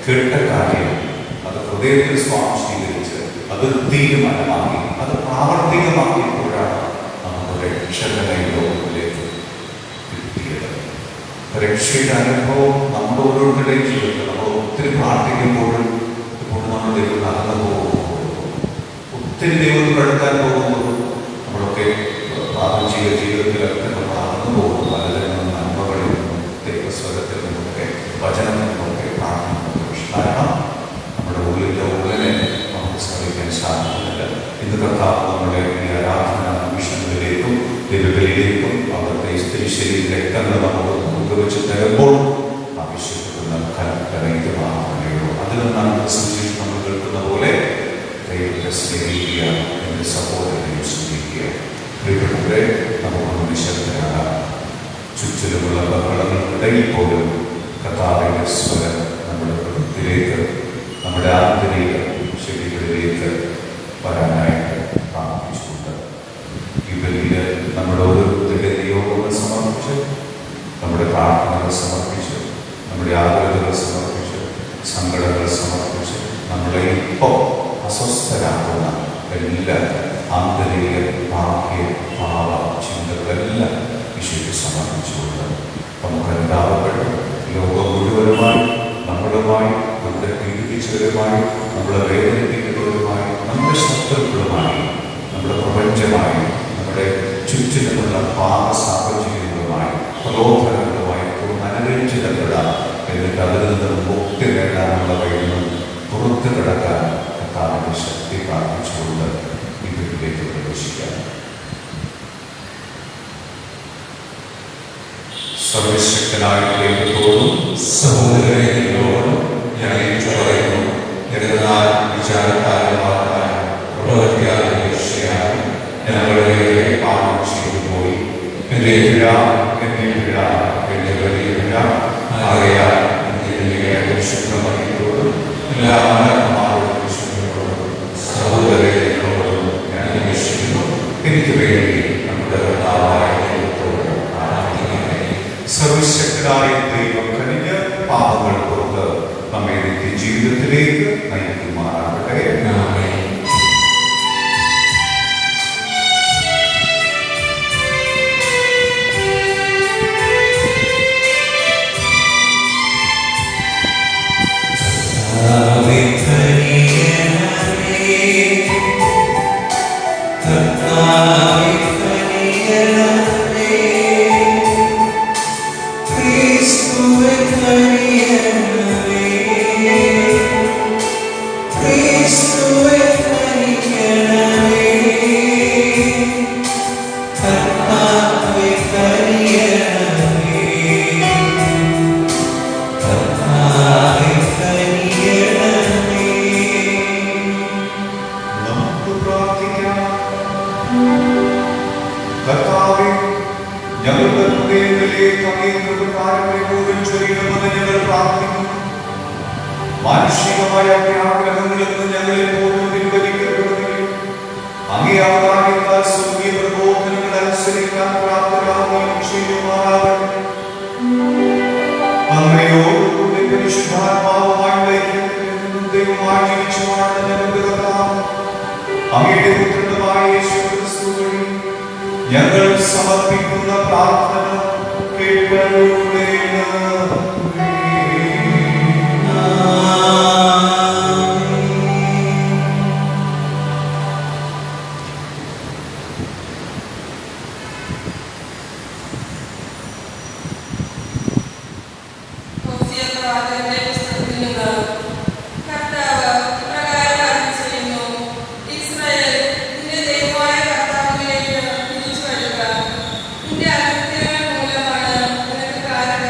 കേട്ട കാര്യം അത് ഹൃദയത്തിൽ സ്വാംശീകരിച്ച് അത് തീരുമാനമാക്കി അത് പ്രാവർത്തികമാക്കിയപ്പോഴാണ് നമ്മുടെ രക്ഷകനെ ലോകത്തിലേക്ക് കിട്ടിയത്. രക്ഷയുടെ അനുഭവം നമ്മുടെ ഓരോരുത്തരുടെയും ജീവിതത്തിൽ നമ്മൾ ഒത്തിരി പ്രാർത്ഥിക്കുമ്പോഴും ഇപ്പോൾ നമ്മൾ ദൈവം നടന്നു പോകുമ്പോഴും ഒത്തിരി ദൈവത്തിൽ അടുക്കാൻ പോകുമ്പോഴും നമ്മളൊക്കെ പ്രാദേശിക ജീവിതത്തിലൊക്കെ നമ്മൾ അകന്നു പോകുന്നു. പലതിൽ നിന്നും നന്മകളിൽ നിന്നും ദൈവസ്വരത്തിൽ നിന്നൊക്കെ വചനത്തിൽ നിന്നൊക്കെ പ്രാർത്ഥിക്കുന്നു. കാരണം നമ്മുടെ ഉള്ളിനെ നമുക്ക് ശ്രമിക്കാൻ സാധിക്കുന്നില്ല. ഇന്ന് കർത്താവ് നമ്മുടെ ഈ ആരാധന മിഷനുകളിലേക്കും ദൈവങ്ങളിലേക്കും അവിടുത്തെ സ്ത്രീ ശരീരങ്ങൾ നമ്മൾ പങ്കുവെച്ച് തരുമ്പോൾ ആവശ്യപ്പെടുന്ന കരയുമാകുകയുള്ളൂ. അതിൽ നിന്നാണ് സുവിശേഷം നമ്മൾ കേൾക്കുന്ന പോലെ ദൈവത്തെ സ്നേഹിക്കുക, എൻ്റെ സഹോദരനെയും സ്നേഹിക്കുക. പ്രിയപ്പെട്ടവരെ, നമുക്കൊന്ന് നിശബ്ദരാകാം. ചുറ്റിലുമുള്ള ബഹളങ്ങൾക്കിടയിൽ പോലും കർത്താവിൻ്റെ സ്വരം നമ്മുടെ ഹൃദയത്തിലേക്ക്, നമ്മുടെ ആന്തരിക ശരീരങ്ങളിലേക്ക് വരാനായിട്ട് പ്രാർത്ഥിച്ചുകൊണ്ട് ഈ ബലിയിൽ നമ്മുടെ ഓരോരുത്തരുടെ നിയോഗങ്ങൾ സമർപ്പിച്ച്, നമ്മുടെ പ്രാർത്ഥനകൾ സമർപ്പിച്ച്, നമ്മുടെ ആഗ്രഹങ്ങൾ സമർപ്പിച്ച്, സങ്കടങ്ങൾ സമർപ്പിച്ച്, നമ്മളെ ഇപ്പോൾ അസ്വസ്ഥരാകുന്ന എല്ലാ ആന്തരിക ബാഹ്യ ഭാവ ചിന്തകളെല്ലാം ഈശോയ്ക്ക് സമർപ്പിച്ചുകൊണ്ട് നമുക്ക് ഉണ്ടാവപ്പെട്ട ലോകം മുഴുവനുമായി നമ്മളുമായി, നമ്മുടെ പീഡിപ്പിച്ചവരുമായി, നമ്മളെ വേദനിപ്പിക്കുന്നവരുമായി, നമ്മുടെ ശത്രുക്കളുമായി, നമ്മുടെ പ്രപഞ്ചമായി, നമ്മുടെ ചുറ്റിനുമുള്ള പാപ സാഹചര്യങ്ങളുമായി, പ്രലോഭനങ്ങളുമായി അനുരഞ്ജിതപ്പെടാം. എന്നിട്ട് അതിൽ നിന്ന് മുക്തി നേടാനുള്ള വഴിയും പുറത്തു കിടക്കാൻ കർത്താവിന്റെ ശക്തി പ്രാർത്ഥിച്ചുകൊണ്ട് ഇതിലേക്ക് പ്രവേശിക്കാം. സർവശക്തനായ ദൈവത്തോടും സഹോദരങ്ങളോടും ഞാൻ പറയുന്നു, എന്നാൽ വിചാരത്താലും വാക്കാലും പ്രവൃത്തിയാലും രക്ഷയാലും ഞങ്ങളുടെ പാപം ചെയ്തു പോയി. എൻ്റെ പിഴ എൻ്റെ വലിയ പിഴ. ആകയാൽ ശുദ്ധമതിയോടും എല്ലാ മാനവന്മാരോടും വിശുദ്ധരോടും സഹോദരങ്ങളോടും ഞാൻ അന്വേഷിക്കുന്നു. എനിക്ക് വേണ്ടി നമ്മുടെ കർത്താവായ ദൈവത്തോട് പ്രാർത്ഥിക്കണമേ. സർവശക്തനായ ദൈവം കനിഞ്ഞ് പാപങ്ങൾ പുറത്ത് നമ്മെ നിത്യ ജീവിതത്തിലേക്ക് നയിക്കുമാറാകട്ടെ. ആമേൻ. മാനുഷികമായ ആഗ്രഹങ്ങളിൽ നിന്ന് ഞങ്ങളെ പോലും പിൻവലിക്കപ്പെടുകയും അങ്ങേ അവതാരത്താൽ സ്വർഗീയ പ്രബോധനങ്ങൾ അനുസരിക്കാൻ പ്രാപ്തരാകുകയും ചെയ്യുമാറാകട്ടെ. അങ്ങയോടുകൂടി പരിശുദ്ധാത്മാവുമായി ദൈവമായി ജീവിച്ചു വാഴുന്ന ഞങ്ങളുടെ കർത്താവ് അങ്ങയുടെ പുത്രനുമായ യേശു ക്രിസ്തു വഴി ഞങ്ങൾ സമർപ്പിക്കുന്ന പ്രാർത്ഥന കേൾക്കണമേ. മൂലമാണ് നിനക്ക് കാരണ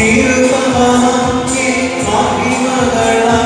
Nirvana ke mahimagala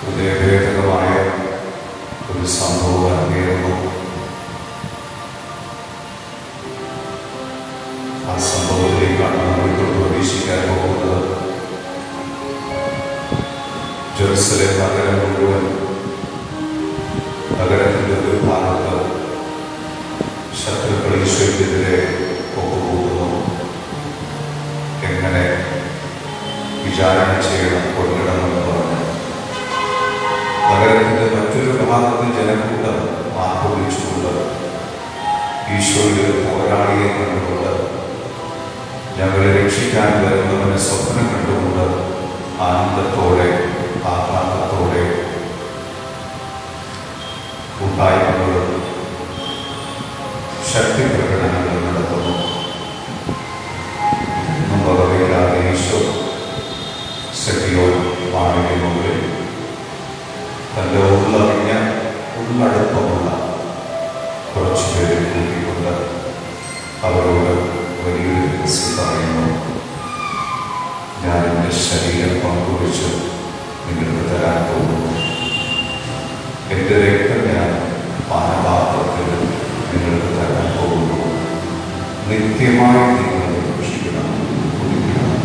ഹൃദയഭേദകമായ ഒരു സംഭവം അരങ്ങേറുന്നു. ആ സംഭവത്തിലേക്കാണ് നമ്മൾ ഇപ്പോൾ പ്രവേശിക്കാൻ പോകുന്നത്. ജെറുസലേം നഗരം മുഴുവൻ, നഗരത്തിൻ്റെ ഒരു ഭാഗത്ത് ശത്രുക്കൾ ഈശോയ്ക്കെതിരെ ഒപ്പുകൂടുന്നു. എങ്ങനെ വിചാരണ ചെയ്യണം, കൊല്ലണമെന്ന് പറഞ്ഞു. നഗരത്തിൻ്റെ മറ്റൊരു ഭാഗത്ത് ജനക്കൂട്ടം ആക്രമിച്ചുകൊണ്ട് ഈശോയുടെ പോരാളിയെ കണ്ടുകൊണ്ട്, ഞങ്ങളെ രക്ഷിക്കാൻ വരുന്നവനെ സ്വപ്നം കണ്ടുകൊണ്ട് ആനന്ദത്തോടെ ആഹ്ലാദത്തോടെ കൂട്ടായ്മകളും ശക്തി പ്രകടനങ്ങൾ നടത്തുന്നു. ഒന്നും വകവയ്ക്കാതെ ഈശോ സെറ്റിയോൻ മാളിന് മുകളിൽ തൻ്റെ ഉള്ളടുപ്പമുള്ള കുറച്ചു പേരെ കൂട്ടിക്കൊണ്ട് അവരോട് വലിയൊരു രഹസ്യം പറയുന്നു. ഞാൻ എൻ്റെ ശരീരം പങ്കുവെച്ച് നിങ്ങൾക്ക് തരാൻ പോകുന്നു. എൻ്റെ രക്തം ഞാൻ പാനപാത്രത്തിൽ നിങ്ങൾക്ക് തരാൻ പോകുന്നു. നിത്യമായി നിങ്ങൾ ഭക്ഷിക്കണം, കുടിക്കണം.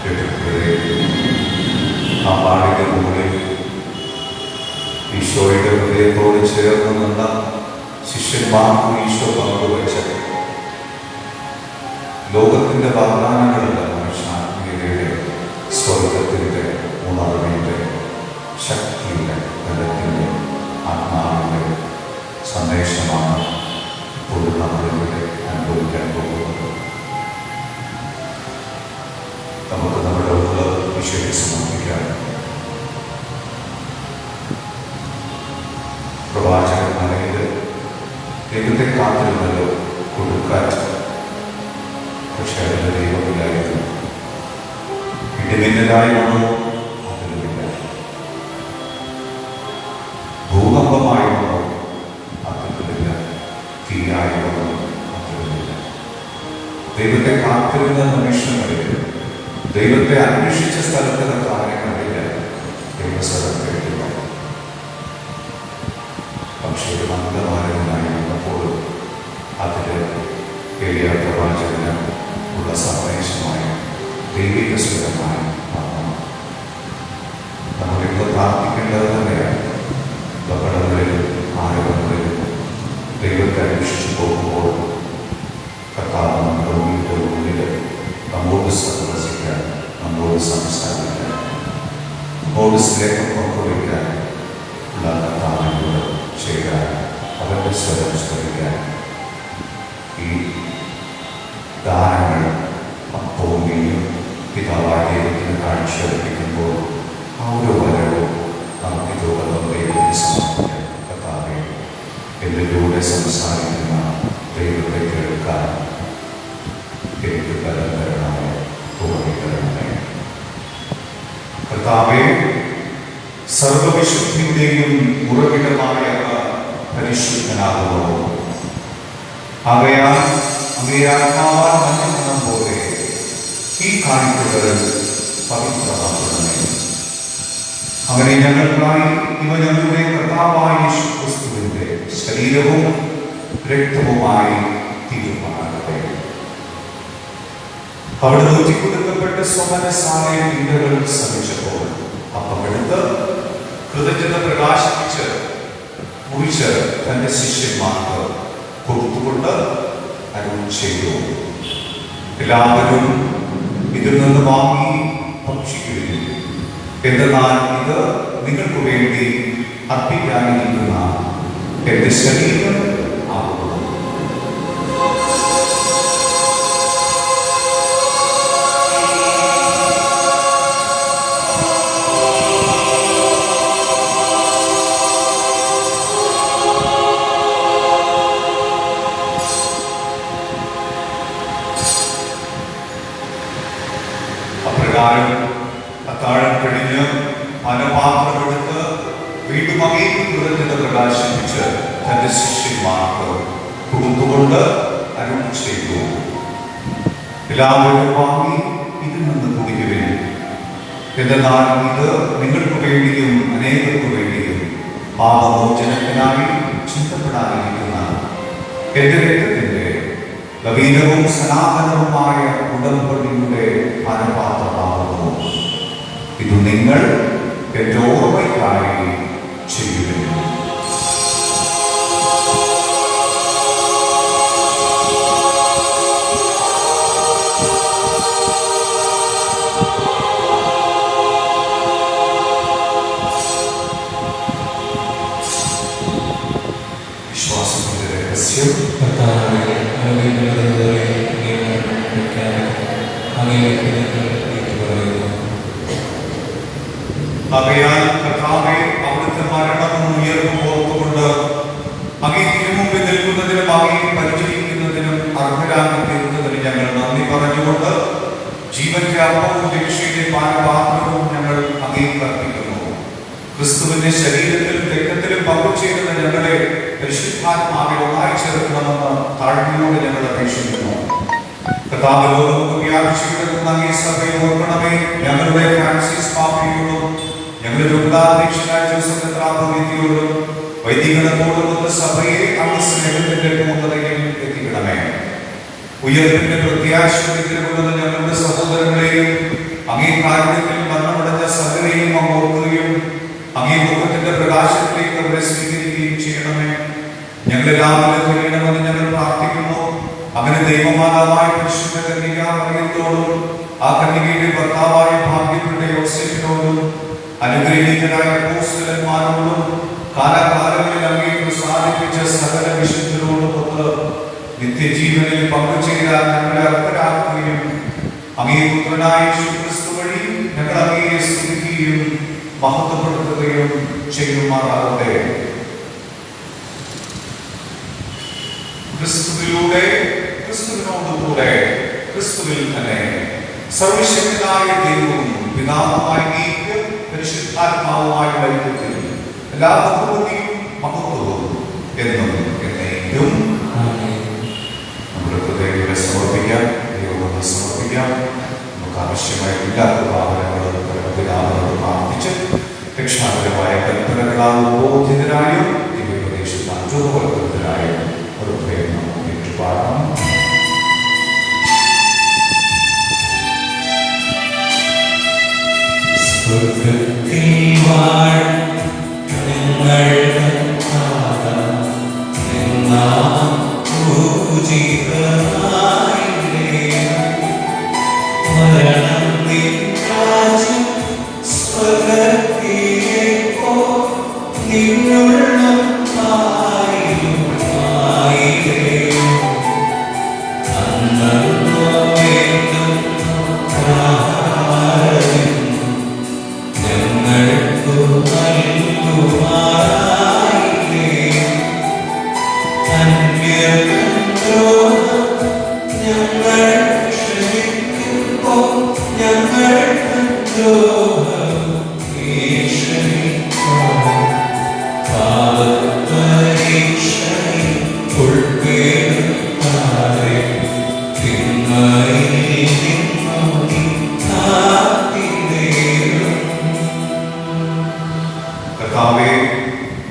കേട്ടിട്ടുള്ളവരെ, ആ മാളിക മുകളിൽ ഈശോയുടെ ഹൃദയത്തോട് ചേർന്ന് നിന്ന ശിഷ്യന്മാർക്ക് ഈശോ പങ്കുവച്ച ലോകത്തിൻ്റെ വാഗ്ദാനങ്ങളല്ല, മനുഷ്യാത്മീയതയുടെ, സ്വർഗത്തിൻ്റെ ഉണർവിൻ്റെ, ശക്തിയുടെ, ബലത്തിൻ്റെ, ആത്മാവിൻ്റെ സന്ദേശമാണ് ഇപ്പോൾ നമ്മളിവിടെ അനുഭവിക്കാൻ പോകുന്നത്. നമുക്ക് നമ്മുടെ ഉള്ള ഈശോയെ സമർപ്പിക്കാം. പ്രവാചകന്മാരിൽ ദൈവത്തെ കാത്തിരുന്നല്ലോ കൊടുക്കാറ്റ്. പക്ഷെ അതിൻ്റെ ദൈവമില്ലായിരുന്നു. ഇടിമിന്നലായി വന്നു, അതിലുമില്ല. ഭൂകമ്പമായി വന്നു, അതിലുമില്ല. തീയായി വന്നു, അതിലുമില്ല. ദൈവത്തെ കാത്തിരുന്ന നിമിഷങ്ങളിൽ, ദൈവത്തെ അന്വേഷിച്ച സ്ഥലത്ത് കർത്താവിനെ കണ്ടില്ല, ദൈവസ്വരം കേട്ടില്ല. പക്ഷേ ഒരു മന്ദമാരനായി വന്നപ്പോൾ അതിൽ ഏലിയ പ്രവാചകന് ഉള്ള സന്ദേശമായി ദൈവിക സ്വരമായി വന്നു. നമ്മളിപ്പോൾ പ്രാർത്ഥിക്കേണ്ടത് തന്നെയാണ്. അപകടങ്ങളിലും ആരോപണങ്ങളിലും ദൈവത്തെ അന്വേഷിച്ചു പോകുമ്പോൾ കർത്താവ് നമ്മുടെ വീട്ടിൻ്റെ ഉള്ളിൽ നമ്മോട് സന്ദർശിക്കാൻ, നമ്മോട് സംസാരിക്കാൻ, നമ്മോട് സ്നേഹം പങ്കുവയ്ക്കാൻ ഉള്ള കർത്താവിനോട് ചെയ്യാൻ, അവരുടെ സ്വരം ശ്രമിക്കാൻ ഈ ദാനങ്ങൾ അപ്പവും മീനും പിതാവായ ദൈവത്തിന് കാഴ്ചയർപ്പിക്കുമ്പോൾ ആ ഒരു വരവും നമുക്ക് ഇതോടൊപ്പം ദൈവത്തിന് സമർപ്പിക്കാം. കർത്താവേ, എന്നിലൂടെ സംസാരിക്കുന്ന ദൈവത്തെ കേൾക്കാൻ എനിക്ക് ബലം തരണമേ, തോന്നി തരണമേ. കർത്താവേ, സർവവിശുദ്ധിയുടെയും ഉറവിടമായ പരിശുദ്ധനാകുന്നു. അവയാൽ ആത്മാവാൽ മഞ്ഞണം പോലെ ഈ കാണിക്കകൾ പവിത്രമാക്കണമേ. അവനെ ഞങ്ങൾക്കായി ഇവ ഞങ്ങളുടെ കർത്താവായ യേശുക്രിസ്തുവിന്റെ ശരീരവും രക്തവുമായി തീരുമാനമാകട്ടെ. അവിടെ നൂറ്റിക്കൊടുക്കപ്പെട്ട് സ്വമനസായ പിണ്ടകൾ ശ്രമിച്ചപ്പോൾ അപ്പമെടുത്ത് കൃതജ്ഞത പ്രകാശിപ്പിച്ച് മുറിച്ച് തന്റെ ശിഷ്യന്മാർക്ക് കൊടുത്തുകൊണ്ട് അരുൾ ചെയ്തു, എല്ലാവരും ഇതിൽ നിന്ന് വാങ്ങി ഭക്ഷിക്കുകയും, എന്തെന്നാൽ ഇത് നിങ്ങൾക്ക് വേണ്ടി അർപ്പിക്കാനിരിക്കുന്ന എന്റെ ശരീരം ആകുന്നു. അപ്രകാരം അത്താഴം കഴിഞ്ഞ് പാനപാത്രമെടുത്ത് വീണ്ടും അങ്ങേക്ക് കൃതജ്ഞത പ്രകാശിപ്പിച്ച് തന്റെ ശിഷ്യന്മാർക്ക് കൊടുത്തുകൊണ്ട് അരുൾ ചെയ്തു, എല്ലാവരും വാങ്ങി ഇതിൽ നിന്ന് കുടിക്കുവിൻ. എന്നാൽ ഇത് നിങ്ങൾക്ക് വേണ്ടിയും അനേകർക്ക് വേണ്ടിയും പാപമോചനത്തിനായി ചിന്തപ്പെടാനിരിക്കുന്ന എന്റെ രക്തത്തിന്റെ നവീനവും സനാതനവുമായ ഉടമ്പടിയുടെ പാനപാത്രമാകുന്നു. ഇത് നിങ്ങൾ എന്റെ ഓർമ്മയ്ക്കായി ചെയ്യുവിൻ. ആകയാൽ കർത്താവേ, അവിടുത്തെ മരണവും ഉയർവും ഓർത്തുകൊണ്ട് അങ്ങേ തിരുമുമ്പിൽ നിൽക്കുന്നതിനും അങ്ങയെ പരിചരിക്കുന്നതിനും അർഹരാക്കി തീർന്നതിന് ഞങ്ങൾ നന്ദി പറഞ്ഞുകൊണ്ട് ജീവന്റെ അപ്പവും രക്ഷയുടെ പാനപാത്രവും ഞങ്ങൾ അങ്ങേക്ക് അർപ്പിക്കുന്നു. ക്രിസ്തുവിന്റെ ശരീരത്തിലും രക്തത്തിലും പങ്കുചേരുന്ന ഞങ്ങളെ പരിശുദ്ധാത്മാവിൽ ഒന്നായി ചേർക്കണമെന്ന് താഴ്മയോടെ ഞങ്ങൾ അപേക്ഷിക്കുന്നു. കർത്താവ് ലോകമൊക്കെ വ്യാപിച്ചു കിടക്കുന്ന അങ്ങേ സഭയെ ഓർക്കണമേ. ഞങ്ങളുടെ ഫ്രാൻസിസ് പാപ്പയോടും ഞങ്ങളുടെ രൂപതാധ്യക്ഷനായ ജോസഫ് മെത്രാപ്പൊലീത്തയോടും വൈദികണത്തോടും സഭയെ അങ്ങ് സ്നേഹത്തിന്റെ പൂർണ്ണതയിൽ എത്തിക്കണമേ. ഉയർപ്പിന്റെ പ്രത്യാശയുള്ള ഞങ്ങളുടെ സഹോദരങ്ങളെയും അങ്ങേ കാരുണ്യത്തിൽ മരണമടഞ്ഞ സകലരെയും അങ്ങ് ഓർക്കുകയും അങ്ങേ മുഖത്തിന്റെ പ്രകാശത്തിലേക്ക് അവരെ സ്വീകരിക്കുകയും ചെയ്യണമേ. ഞങ്ങളെല്ലാവരും കഴിയണമെന്ന് ഞങ്ങൾ പ്രാർത്ഥിക്കുന്നു. അങ്ങനെ ദൈവമാതാവായ പരിശുദ്ധ കന്യകാമറിയത്തോടും ആ കന്യകയുടെ ഭർത്താവായ ഭാഗ്യപ്പെട്ട യോസേഫിനോടും അനുഗ്രഹീതരായ അപ്പോസ്തലന്മാരോടും കാലാകാലങ്ങളിൽ അങ്ങേ പ്രസാദിപ്പിച്ച സകല വിശുദ്ധരോടുമൊത്ത് നിത്യജീവനിൽ പങ്കുചേരാൻ ഞങ്ങളെ അർഹരാക്കുകയും അങ്ങേ പുത്രനായ യേശുക്രിസ്തു വഴി ഞങ്ങൾ അങ്ങയെ സ്തുതിക്കുകയും മഹത്വപ്പെടുത്തുകയും ചെയ്യുമാറാകട്ടെ. ക്രിസ്തുവിലൂടെ, ക്രിസ്തുവിനോടുകൂടെ, ക്രിസ്തുവിൽ തന്നെ സർവശക്തനായ ദൈവവും പിതാവുമായ നീക്ക് പരിശുദ്ധാത്മാവുമായ ഐക്യത്തിൽ എല്ലാ ബഹുമതിയും മഹത്വവും എന്നും എന്നേക്കും നമ്മുടെ ഹൃദയങ്ങളെ സമർപ്പിക്കാം, ദൈവത്തെ സമർപ്പിക്കാം. നമുക്ക് ആവശ്യമായ എല്ലാ ഭാവനങ്ങളും പിതാവിനോട് പ്രാർത്ഥിച്ച് രക്ഷാകരമായ കൽപ്പനകളാൽ ബോധിതരായും ദിവ്യോപദേശത്താൽ രൂപവൽക്കൃതരായും ഒരു പ്രേരണം ഏറ്റുപാടാം.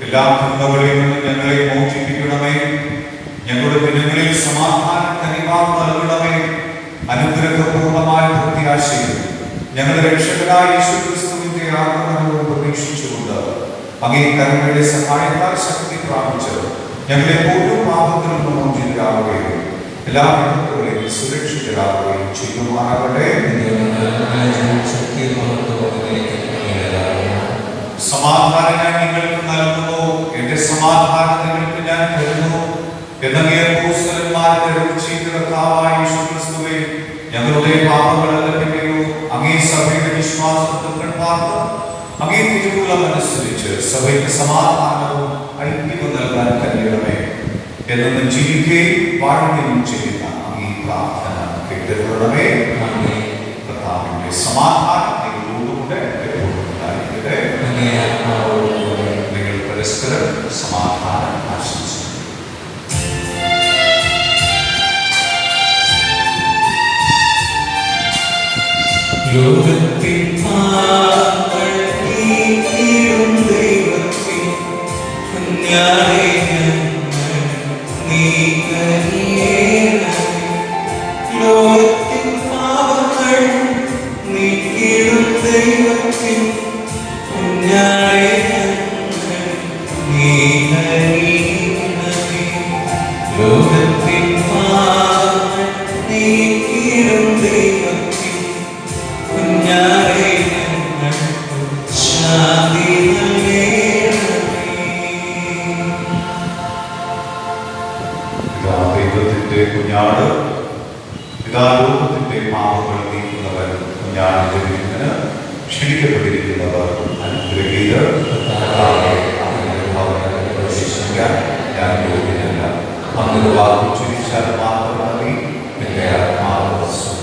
എല്ലാ തിന്മകളിൽ നിന്നും ഞങ്ങളെ മോചിപ്പിക്കണമേ. ഞങ്ങളുടെ ദിനങ്ങളിൽ സമാധാനം കനിവാർന്നു നൽകണമേ. അനുഗ്രഹപൂർണമായ പ്രത്യാശയിൽ ഞങ്ങളുടെ രക്ഷകനായ യേശുക്രിസ്തുവിന്റെ ആഗമനവും പ്രതീക്ഷിച്ചുകൊണ്ട് അങ്ങേ കരുണയുടെ സഹായത്താൽ ശക്തി പ്രാപിച്ച് ഞങ്ങളെ ഓരോ പാപത്തിലും മോചിതരാകുകയും എല്ലാ വിധങ്ങളെയും സുരക്ഷിതരാകുകയും ചെയ്യുമാറാകട്ടെ. സമാധാനം ഞാൻ നിങ്ങൾക്ക് നൽകുന്നു, എന്റെ സമാധാനം നിങ്ങൾക്ക് ഞാൻ തരുന്നു എന്നീ അപ്പോസ്തലന്മാരുടെ കർത്താവായ യേശുക്രിസ്തുവേ, ഞങ്ങളുടെ പാപങ്ങളെല്ലാം അങ്ങേ സഭയുടെ വിശ്വാസത്തിൽ പാർത്ത് അങ്ങേ തിരുവുള്ളമനുസരിച്ച് സഭയ്ക്ക് സമാധാനവും ഐക്യവും നൽകാൻ കഴിയണമേ. എന്നും ജീവിക്കുകയും വാഴുകയും ചെയ്യുന്ന അങ്ങേ പ്രാർത്ഥന കേട്ടുകൊള്ളണമേ. കർത്താവിന്റെ സമാധാനം ലോകത്തിൻ പാപങ്ങൾ നീക്കിയിടും ദൈവത്തിൻ കുഞ്ഞാടേ ഞങ്ങൾ നീ കനിയേണമേ. ലോകത്തിൻ പാപങ്ങൾ നീക്കിയിടും ദൈവത്തിൻ കുഞ്ഞാടേ ഞങ്ങൾ നീ കനിയേണമേ. ലോകത്തിൻ പാപങ്ങൾ നീക്കിയിടും ദൈവത്തിൻ കുഞ്ഞാടേ ഞങ്ങൾക്ക് ശാന്തി നൽകണമേ. ഇതാ ദൈവത്തിന്റെ കുഞ്ഞാട്, ഇതാ ലോകത്തിന്റെ പാപങ്ങൾ നീക്കുന്നവൻ. കുഞ്ഞാടിന്റെ വിരുന്നിന് ക്ഷണിക്കപ്പെട്ടിരിക്കുന്നവർ അനുഗ്രഹീതർ. പ്രവേശിക്കാൻ ഞാൻ യോഗ്യനല്ല. അങ്ങനെ വാക്കു ചുരിച്ചാൽ മാത്രം മതി, എന്റെ ആത്മാവ് സുഖം.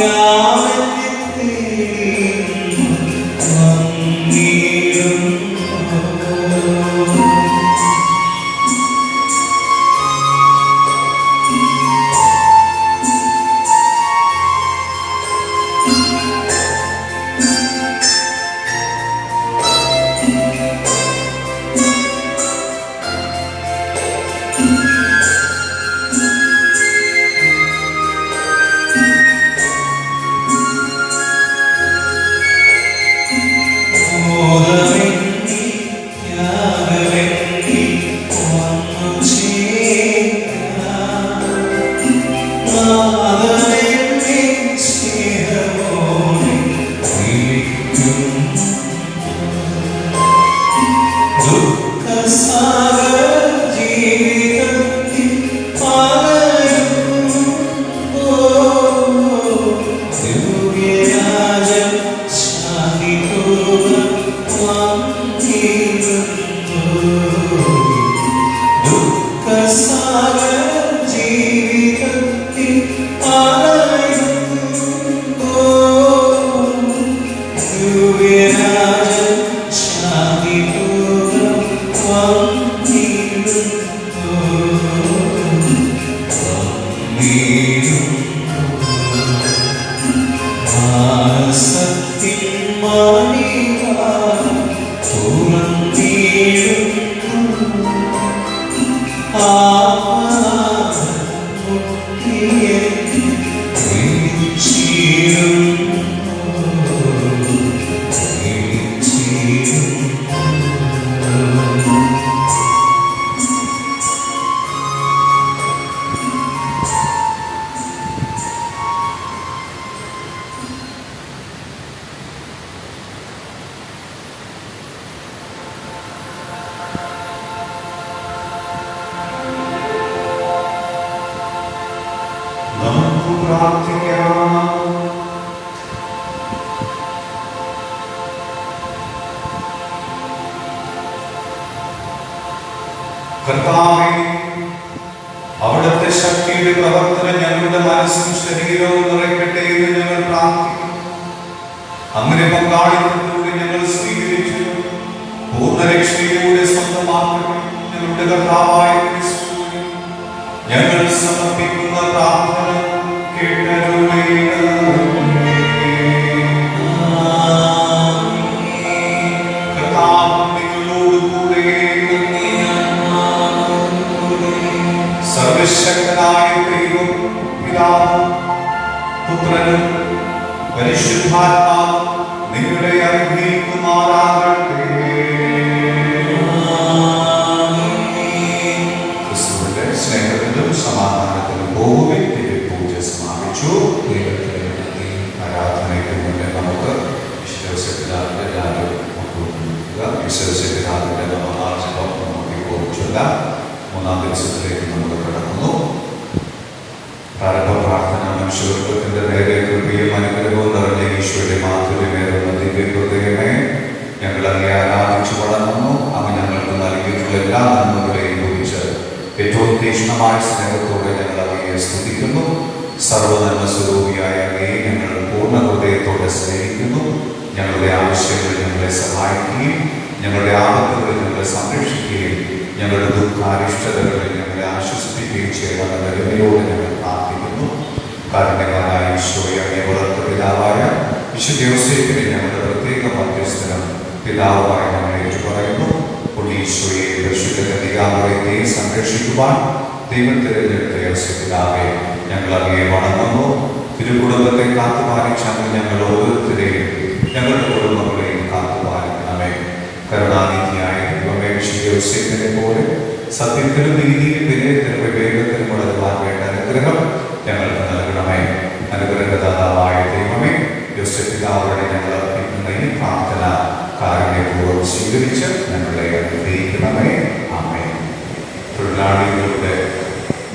ആവിയാമത്തെ പ്രവർത്തനം ഞങ്ങളുടെ മനസ്സും ശരീരവും നിറയ്ക്കട്ടെ എന്ന് ഞങ്ങൾ പ്രാർത്ഥിക്കുന്നു. അങ്ങനെ പങ്കാളിത്തത്തിലൂടെ ഞങ്ങൾ സ്വീകരിച്ചു പൂർണ്ണരക്ഷയിലൂടെ സ്വന്തമാക്കട്ടെ. ഞങ്ങളുടെ കർത്താവായ ക്രിസ്തുവിനെ ഞങ്ങൾ സമർപ്പിക്കുന്ന പ്രാർത്ഥന കേട്ടരുളേണമേ. കർത്താവ് നിങ്ങളോടുകൂടെ. സർവശക്തനായ ദൈവം പിതാവും പുത്രനും പരിശുദ്ധാത്മാവും നിങ്ങളെ അനുഗ്രഹിക്കുമാറാകട്ടെ. ക്രിസ്തുവിന്റെ സ്നേഹത്തിലും സമാധാനത്തിലും പോകുവിൻ. പൂജ സമാപിച്ചു. ആരാധനയ്ക്ക് മുന്നേ നമുക്ക് വിശ്വാസത്തിലാകട്ടെ നവമാർജപം നമുക്ക് ഇപ്പോൾ ചൊല്ലാം. മൂന്നാം ദിവസത്തിലേക്ക് നമ്മൾ കടക്കുന്നു. പ്രാരംഭ പ്രാർത്ഥന. മനുഷ്യവർഗത്തിന്റെ നേരെ കൃപയും അനുഗ്രഹവും നിറഞ്ഞ ഈശോയുടെ മാധുര്യമേറുന്ന ദിവ്യഹൃദയമേ, ഞങ്ങൾ അങ്ങേ ആരാധിച്ചു വളർന്നു. അങ്ങ് ഞങ്ങൾക്ക് നൽകിയിട്ടുള്ള എല്ലാ നന്മകളെയും കുറിച്ച് ഏറ്റവും തീക്ഷ്ണമായ സ്നേഹത്തോടെ ഞങ്ങൾ അങ്ങയെ സ്തുതിക്കുന്നു. സർവ്വനന്മ സ്വരൂപിയായ അങ്ങയെ ഞങ്ങൾ പൂർണ്ണ ഹൃദയത്തോടെ സ്നേഹിക്കുന്നു. ഞങ്ങളുടെ ആവശ്യങ്ങളിൽ ഞങ്ങളെ സഹായിക്കുകയും ഞങ്ങളുടെ ആപത്തുകളിൽ ഞങ്ങളെ സംരക്ഷിക്കുകയും ഞങ്ങളുടെ ദുഃഖാരിഷ്ടതകളിൽ ഞങ്ങളെ ആശ്വസിപ്പിക്കുകയും ചെയ്യണമെന്ന കരുണയോടെ ഞങ്ങൾ പ്രാർത്ഥിക്കുന്നു. കാരുണ്യവാനായ ഈശോയെ അങ്ങേ വളർത്ത പിതാവായ വിശുദ്ധ യോസേഫിനെ ഞങ്ങളുടെ പ്രത്യേക മധ്യസ്ഥനും പിതാവുമായി ഞങ്ങൾ ഏറ്റുപറയുന്നു. ഈശോയെ പരിശുദ്ധ കന്യകാമറിയത്തെ സംരക്ഷിക്കുവാൻ ദൈവം തിരഞ്ഞെടുത്ത യോസേഫിതാവേ, ഞങ്ങൾ അങ്ങയെ വണങ്ങുന്നു. തിരുകുടുംബത്തെ കാത്തുപാലിച്ച ഞങ്ങൾ ഓരോരുത്തരെയും ഞങ്ങളുടെ കുടുംബങ്ങളെയും കാത്തുപാലിക്കണമേ. കരുണാനിധിയായ ദൈവമേ, വിശുദ്ധ യോസേഫിനെ പോലെ സത്യത്തിലും നീതിയിലും വിനയത്തിലും വിവേകത്തിലും വളരുവാൻ വേണ്ട അനുഗ്രഹം ഞങ്ങൾക്ക് നൽകണമേ. അനുഗ്രഹദാതാവായ ദൈവമേ, യോസേഫിതാവോടെ ഞങ്ങൾ അർപ്പിക്കുന്ന ഈ പ്രാർത്ഥന കാരുണ്യപൂർവ്വം സ്വീകരിച്ച് ഞങ്ങളെ അനുഗ്രഹിക്കണമേ. ആമേൻ. തൊഴിലാളികളുടെ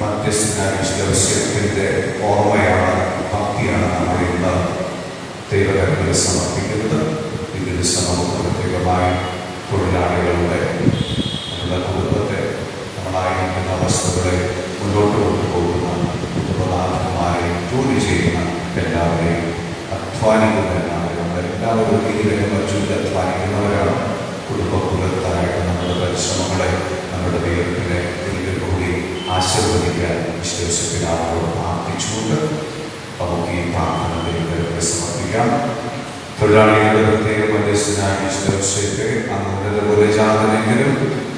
മധ്യസ്ഥനായ യോസേഫിന്റെ ഓർമ്മയാണ്, ഭക്തിയാണ് നമ്മൾ ഇന്ന് ദൈവകരങ്ങളിൽ സമർപ്പിക്കുന്നത്. ഈ ദിവസം നമുക്ക് പ്രത്യേകമായി തൊഴിലാളികളുടെ നമ്മുടെ കുടുംബത്തെ, നമ്മളായിരിക്കുന്ന അവസ്ഥകളെ മുന്നോട്ട് കൊണ്ടുപോകുന്ന കുടുംബനാഥന്മാരെയും ജോലി ചെയ്യുന്ന എല്ലാവരെയും അധ്വാനിക്കുന്ന എല്ലാവരും ഇതിലും മറ്റുള്ള അധ്വാനിക്കുന്നവരാണ്. കുടുംബപുലർത്താനായിട്ട് നമ്മുടെ പരിശ്രമങ്ങളെ നമ്മുടെ ദൈവത്തിനെ ഇതിൽ കൂടി ആശീർവദിക്കാൻ വിശ്വസിപ്പിനാവോട് പ്രാർത്ഥിച്ചുകൊണ്ട് നമുക്ക് ഈ പ്രാർത്ഥന ദൈവത്തെ സമർപ്പിക്കാം. തൊഴിലാളികളുടെ പ്രത്യേക മധ്യസ്ഥനായ വിശ്വസിപ്പ് അങ്ങോട്ട് പോലെ ജാതനെങ്കിലും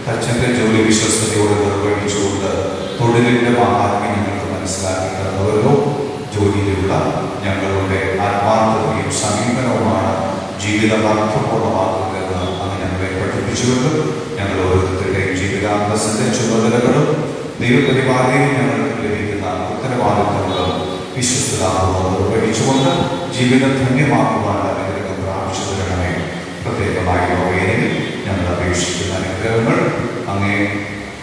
തച്ചന്റെ ജോലി വിശ്വസ്തയോടെ നിർവഹിച്ചുകൊണ്ട് തൊഴിലിന്റെ മഹാത്മ്യം ഞങ്ങൾക്ക് മനസ്സിലാക്കി തന്നവരോ ജോലിയിലുള്ള ഞങ്ങളുടെ ആത്മാർത്ഥതയും സമീപനവുമാണ് ജീവിതം അർത്ഥപൂർണ്ണമാക്കുന്നതെന്ന് അങ്ങ് ഞങ്ങളെ പഠിപ്പിച്ചുകൊണ്ട് ഞങ്ങൾ ഓരോരുത്തരുടെയും ജീവിതാന്തസ്സിന്റെ ചുമതലകളും ദൈവപരിപാലനയും ഞങ്ങൾക്ക് ലഭിക്കുന്ന ഉത്തരവാദിത്തങ്ങളും വിശ്വസ്തതാപൂർവ്വം നിർവഹിച്ചുകൊണ്ട് ജീവിതം ധന്യമാക്കുവാൻ അനുഗ്രഹം പ്രാപിച്ചു തരണമേ. പ്രത്യേകമായി നോവേനിൽ ഞങ്ങൾ അപേക്ഷിക്കുന്ന അനുഗ്രഹങ്ങൾ അങ്ങേ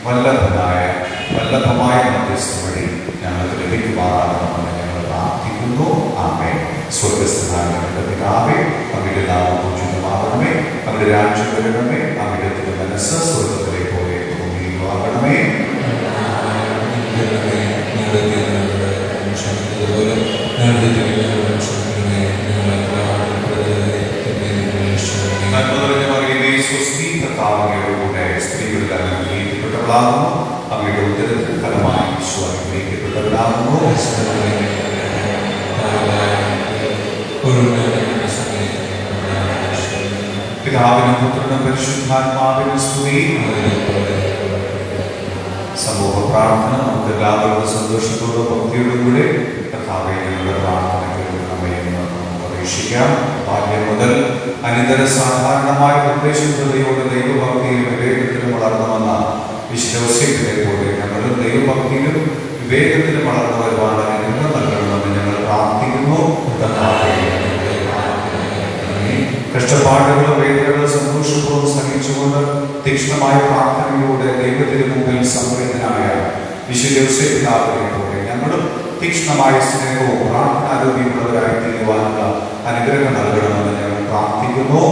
വല്ലഭമായ മധ്യസ്ഥം വഴി ഞങ്ങൾക്ക് ലഭിക്കുമാറാകണമെന്ന് ഞങ്ങൾ പ്രാർത്ഥിക്കുന്നു. ആമേൻ. സ്വർഗസ്ഥനായ ഞങ്ങളുടെ പിതാവേ, അങ്ങയുടെ നാമം പൂജിതമാകണമേ. അങ്ങയുടെ രാജ്യം വരണമേ. അങ്ങയുടെ തിരുമനസ്സ് സ്വർഗത്തിലെ പോലെ ഭൂമിയിലുമാകണമേ. സ്ത്രീകളിൽ അനുഗ്രഹിക്കപ്പെട്ടവളാകുന്നു. അങ്ങയുടെ ഉദരത്തിൽ ഫലമായി ഈശോ അനുഗ്രഹിക്കപ്പെട്ടവളാകുന്നു. പിതാവിനും പുത്രനും പരിശുദ്ധാത്മാവിനും സ്തുതി. സമൂഹ പ്രാർത്ഥന നമുക്ക് എല്ലാവരുടെ സന്തോഷത്തോടും ഭക്തിയോടും കൂടെ കർത്താവേ ഞങ്ങളുടെ പ്രാർത്ഥന കേൾക്കണമേ എന്ന് നമുക്ക് അപേക്ഷിക്കാം. ബാല്യം മുതൽ അനിതര സാധാരണമായ പ്രദേശയോടെ ദൈവഭക്തിയിലും വിവേകത്തിലും വളർന്നുവന്ന വിശ്വസിപ്പിനെ പോലെ ഞങ്ങളും ദൈവഭക്തിയിലും വിവേകത്തിലും വളർന്നു വരുവാൻ അനുഗ്രഹം നൽകണമെന്ന് ഞങ്ങൾ പ്രാർത്ഥിക്കുന്നു. കഷ്ടപ്പാടുകളും വേദനകളും സന്തോഷപൂർവ്വം സഹിച്ചുകൊണ്ട് തീക്ഷ്ണമായ പ്രാർത്ഥനയിലൂടെ ദൈവത്തിന് മുമ്പിൽ സംപ്രീതനായ വിശുദ്ധ പോലെ ഞങ്ങളും തീക്ഷ്ണമായ സ്നേഹവും പ്രാർത്ഥനാരോഗ്യമുള്ളവരായി തീരുവാനുള്ള അനുഗ്രഹം നൽകണമെന്ന് ഞങ്ങൾ പ്രാർത്ഥിക്കുന്നു.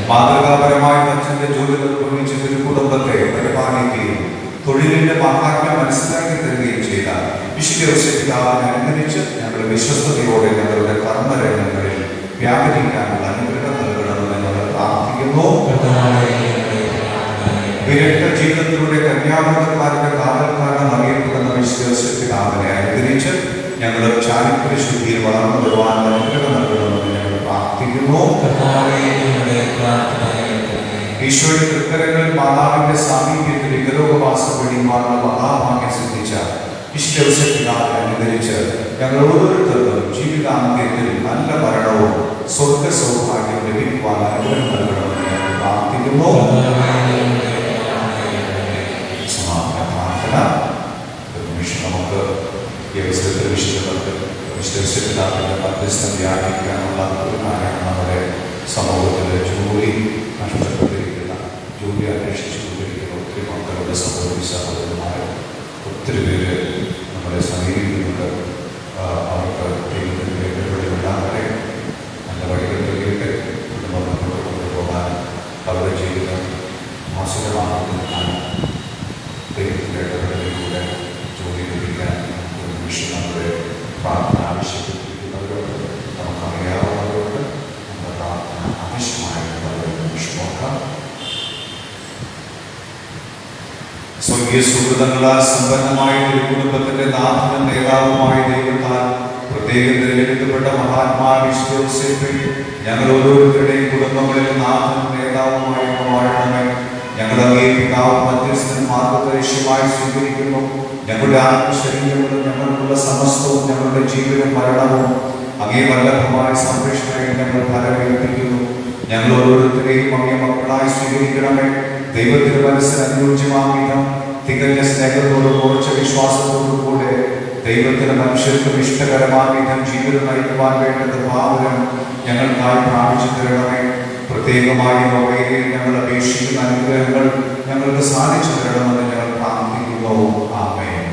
മാതൃകാപരമായ അച്ഛന്റെ ജോലി നിർവഹിച്ച ഒരു കുടുംബത്തെ പരിപാലിക്കുകയും തൊഴിലിന്റെ മഹാത്മ്യം ഞങ്ങളുടെ വിശ്വസ്തയോടെ ഞങ്ങളുടെ കർമ്മരംഗങ്ങളിൽ വ്യാപരിക്കാനുള്ള അനുഗ്രഹം നൽകണമെന്ന് ഞങ്ങൾ പ്രാർത്ഥിക്കുന്നു. വിരക്ത ജീവിതത്തിലൂടെ കന്യാവ്രതക്കാരുടെ കാവൽക്കാരൻ അറിയപ്പെടുന്ന വിശ്വാസത്തിനാവനെ അനുകരിച്ച് ഞങ്ങളുടെ ചാരിത്ര ശുദ്ധിയിൽ വളർന്നു വരുവാനുള്ള അനുഗ്രഹം നൽകണമെന്ന് ഞങ്ങൾ പ്രാർത്ഥിക്കുന്നു. ഈശോയുടെ തൃക്കരങ്ങളിൽ മാതാവിന്റെ സാമീപ്യത്തിൽ ഇഹലോകവാസം വെടിമാറുന്ന മഹാഭാഗ്യം സിദ്ധിച്ച വിശ്വാസത്തിനാവനെ അനുകരിച്ച് ഞങ്ങൾ ഓരോരുത്തർക്കും ജീവിതാന്ത്യത്തിൽ നല്ല മരണവും സ്വർഗ സൗഭാഗ്യം ലഭിക്കുവാൻ അനുഗ്രഹം നൽകണമെന്ന് ഞങ്ങൾ പ്രാർത്ഥിക്കുന്നു. നമുക്ക് ഈ അവസരത്തിൽ വിശ്വസിപ്പിതാക്കളുടെ മധ്യസ്ഥം വ്യാപിക്കാനുള്ള ഒരു കാര്യമാണ് നമ്മുടെ സമൂഹത്തിലെ ജോലി നഷ്ടപ്പെട്ടിരിക്കുന്ന, ജോലി അന്വേഷിച്ചുകൊണ്ടിരിക്കുന്ന ഒത്തിരി മക്കളുടെ സഹോദരി സഹോദരന്മാർ ഒത്തിരി പേര് നമ്മളെ സമീപിക്കുന്നുണ്ട്. അവർക്ക് ദൈവത്തിൻ്റെ ഇടപെടലുണ്ടാകട്ടെ, നല്ല വഴികൾ കഴിയട്ടെ, കുടുംബം മുന്നോട്ട് കൊണ്ടുപോകാൻ അവരുടെ ജീവിതം ആസുരമാകുന്നതിനാണ് ദൈവത്തിൻ്റെ ഇടപെടലിലൂടെ ജോലി ലഭിക്കാൻ ഒരു നിമിഷം നമ്മുടെ പ്രാർത്ഥന ആവശ്യപ്പെട്ടിരിക്കുന്നവരോട്, നമുക്കറിയാവുന്നവരോട് നമ്മുടെ പ്രാർത്ഥന ആവശ്യമായിട്ടുള്ള നിമിഷം നോക്കാം. സ്വർഗീയ സുഹൃതങ്ങളാൽ സമ്പന്നമായ ഒരു കുടുംബത്തിന്റെ നാഥനും നേതാവുമായ ദൈവത്താൽ പ്രത്യേകം തിരഞ്ഞെടുക്കപ്പെട്ട മഹാത്മാ വിശ്വസേപ്പെ ഞങ്ങൾ ഓരോരുത്തരുടെയും കുടുംബങ്ങളിൽ നാഥനും നേതാവുമായി വാഴണമേ. ഞങ്ങൾ അങ്ങേ പിതാവ് മധ്യസ്ഥൻ മാർഗദർശിയുമായി സ്വീകരിക്കുന്നു. ഞങ്ങളുടെ ആത്മശരീരങ്ങളും ഞങ്ങൾക്കുള്ള സമസ്തവും ഞങ്ങളുടെ ജീവിതം മരണവും അങ്ങേ വല്ലഭമായ സംരക്ഷണയിൽ ഞങ്ങൾ ഫലമേൽപ്പിക്കുന്നു. ഞങ്ങൾ ഓരോരുത്തരെയും അങ്ങേ മക്കളായി സ്വീകരിക്കണമേ. ദൈവത്തിന്റെ മനസ്സിന് അനുയോജ്യമാം വിധം തികഞ്ഞ സ്നേഹത്തോടും ഉറച്ച വിശ്വാസത്തോടും കൂടെ ദൈവത്തിന്റെ മനുഷ്യർക്കും ഇഷ്ടകരമായ വിധം ജീവിതം നയിക്കുവാൻ വേണ്ടത് ഭാവനം ഞങ്ങൾക്കായി പ്രാപിച്ചു തരണമേ. പ്രത്യേകമായി നൊവേനയിൽ ഞങ്ങൾ അപേക്ഷിക്കുന്ന അനുഗ്രഹങ്ങൾ ഞങ്ങൾക്ക് സാധിച്ചു തരണമെന്ന് ഞങ്ങൾ പ്രാർത്ഥിക്കുന്നു. ആമേൻ.